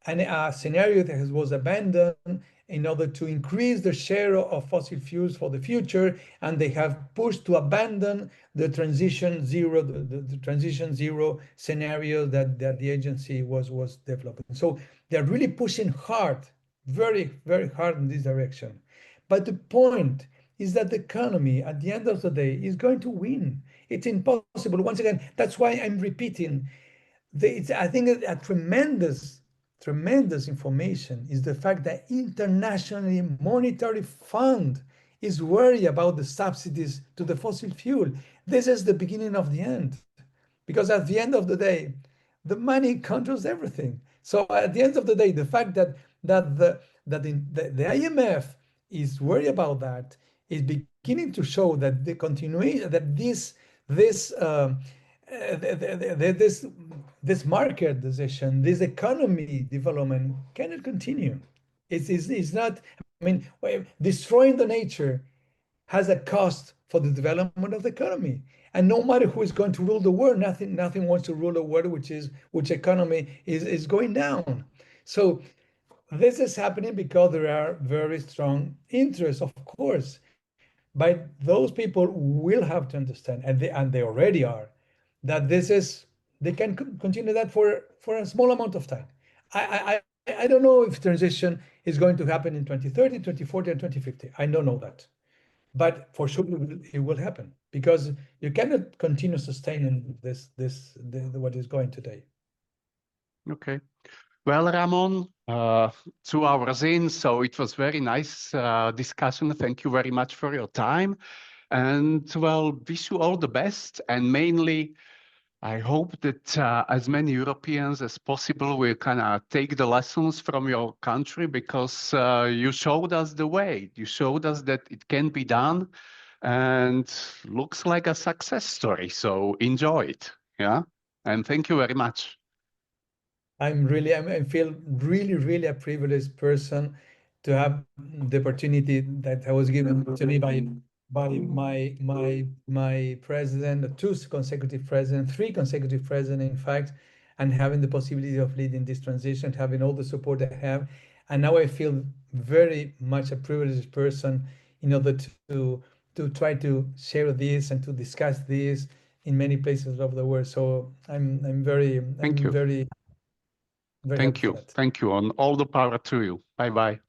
a scenario that was abandoned in order to increase the share of fossil fuels for the future, and they have pushed to abandon the transition zero scenario that the agency was developing. So they're really pushing hard, very, very hard in this direction. But the point is that the economy at the end of the day is going to win. It's impossible. Once again, that's why I'm repeating. I think a tremendous, tremendous information is the fact that internationally monetary fund is worried about the subsidies to the fossil fuel. This is the beginning of the end, because at the end of the day, the money controls everything. So at the end of the day, the fact that the IMF is worried about that is beginning to show that the continuation that this this this market decision, this economy development cannot continue. It's not. I mean, destroying the nature has a cost for the development of the economy. And no matter who is going to rule the world, nothing wants to rule a world which economy is going down. So this is happening because there are very strong interests, of course. But those people will have to understand, and they already are, that this is they can continue that for a small amount of time. I don't know if transition is going to happen in 2030, 2040, and 2050. I don't know that. But for sure it will happen because you cannot continue sustaining what is going today. Okay. Well, Ramon, 2 hours in, so it was very nice discussion. Thank you very much for your time. And well, wish you all the best. And mainly, I hope that as many Europeans as possible will kind of take the lessons from your country because you showed us the way. You showed us that it can be done and looks like a success story. So enjoy it. Yeah. And thank you very much. I feel really, really a privileged person to have the opportunity that I was given to me by my president, two consecutive president, three consecutive president, in fact, and having the possibility of leading this transition, having all the support I have. And now I feel very much a privileged person in order to try to share this and to discuss this in many places of the world. So I'm very Thank I'm you. very very happy Thank for you. that. Thank you. And all the power to you. Bye bye.